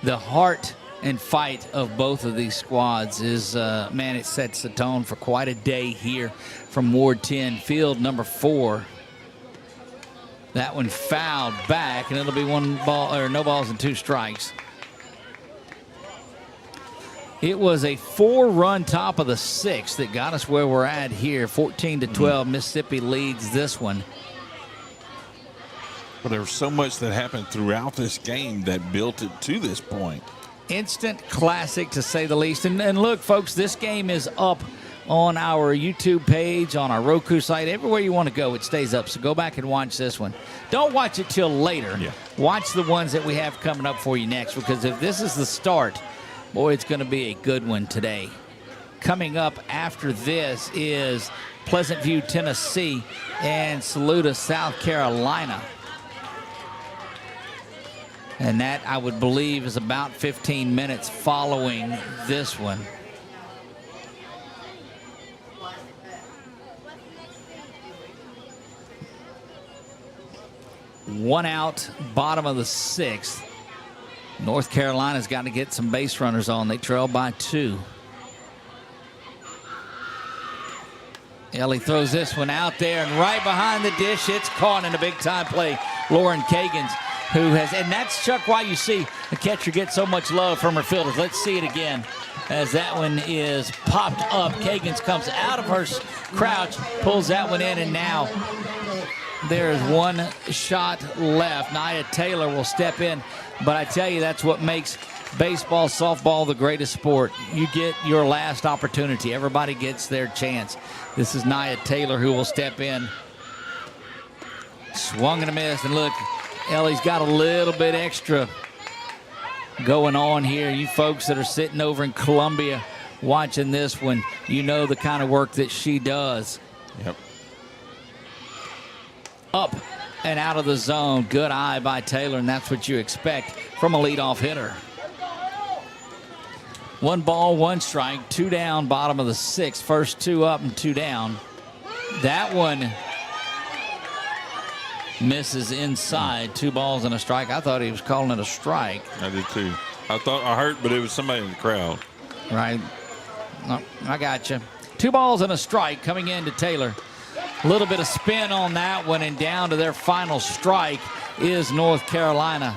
The heart and fight of both of these squads is, man, it sets the tone for quite a day here from Ward 10, field number 4. That one fouled back, and it'll be 1 ball, or no balls and 2 strikes. It was a 4-run top of the 6th that got us where we're at here. 14-12, Mississippi leads this one. But there was so much that happened throughout this game that built it to this point. Instant classic, to say the least. And look, folks, this game is up on our YouTube page, on our Roku site, everywhere you want to go, it stays up. So go back and watch this one. Don't watch it till later. Yeah. Watch the ones that we have coming up for you next, because if this is the start, boy, it's going to be a good one today. Coming up after this is Pleasant View, Tennessee, and Saluda, South Carolina. And that, I would believe, is about 15 minutes following this one. One out, bottom of the sixth. North Carolina's got to get some base runners on. They trail by 2. Ellie throws this one out there, and right behind the dish, it's caught in a big-time play. Lauren Kagans, who has, and that's, Chuck, why you see the catcher get so much love from her fielders. Let's see it again as that one is popped up. Kagans comes out of her crouch, pulls that one in, and now there is one shot left. Nia Taylor will step in, but I tell you, that's what makes baseball, softball the greatest sport. You get your last opportunity. Everybody gets their chance. This is Nia Taylor who will step in. Swung and a miss, and look, Ellie's got a little bit extra going on here. You folks that are sitting over in Columbia watching this one, you know the kind of work that she does. Yep. Up and out of the zone. Good eye by Taylor, and that's what you expect from a leadoff hitter. 1 ball, 1 strike, 2 down, bottom of the 6th. First 2 up and 2 down. That one misses inside. 2 balls and a strike. I thought he was calling it a strike. I did too. I thought I heard, but it was somebody in the crowd. Right. No, I got you. 2 balls and a strike coming into Taylor. A little bit of spin on that one, and down to their final strike is North Carolina.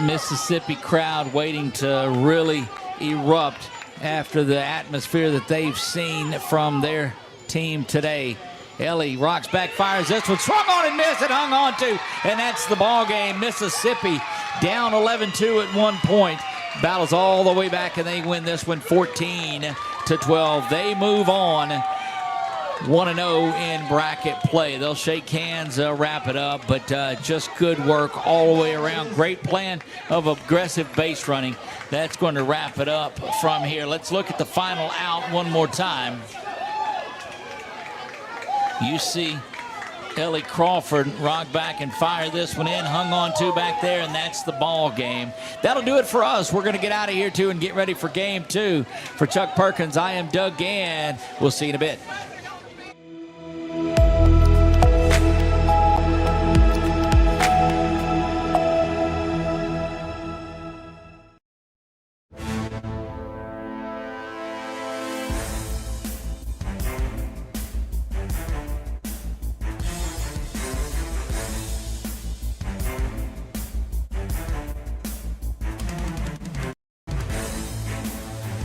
Mississippi crowd waiting to really erupt after the atmosphere that they've seen from their team today. Ellie rocks back, fires this one, swung on and missed it, hung on to, and that's the ball game. Mississippi down 11-2 at one point. Battles all the way back, and they win this one 14-12. They move on 1-0 in bracket play. They'll shake hands, wrap it up, but just good work all the way around. Great plan of aggressive base running. That's going to wrap it up from here. Let's look at the final out one more time. You see Ellie Crawford rock back and fire this one in, hung on to back there, and that's the ball game. That'll do it for us. We're going to get out of here, too, and get ready for game 2. For Chuck Perkins, I am Doug Gann. We'll see you in a bit.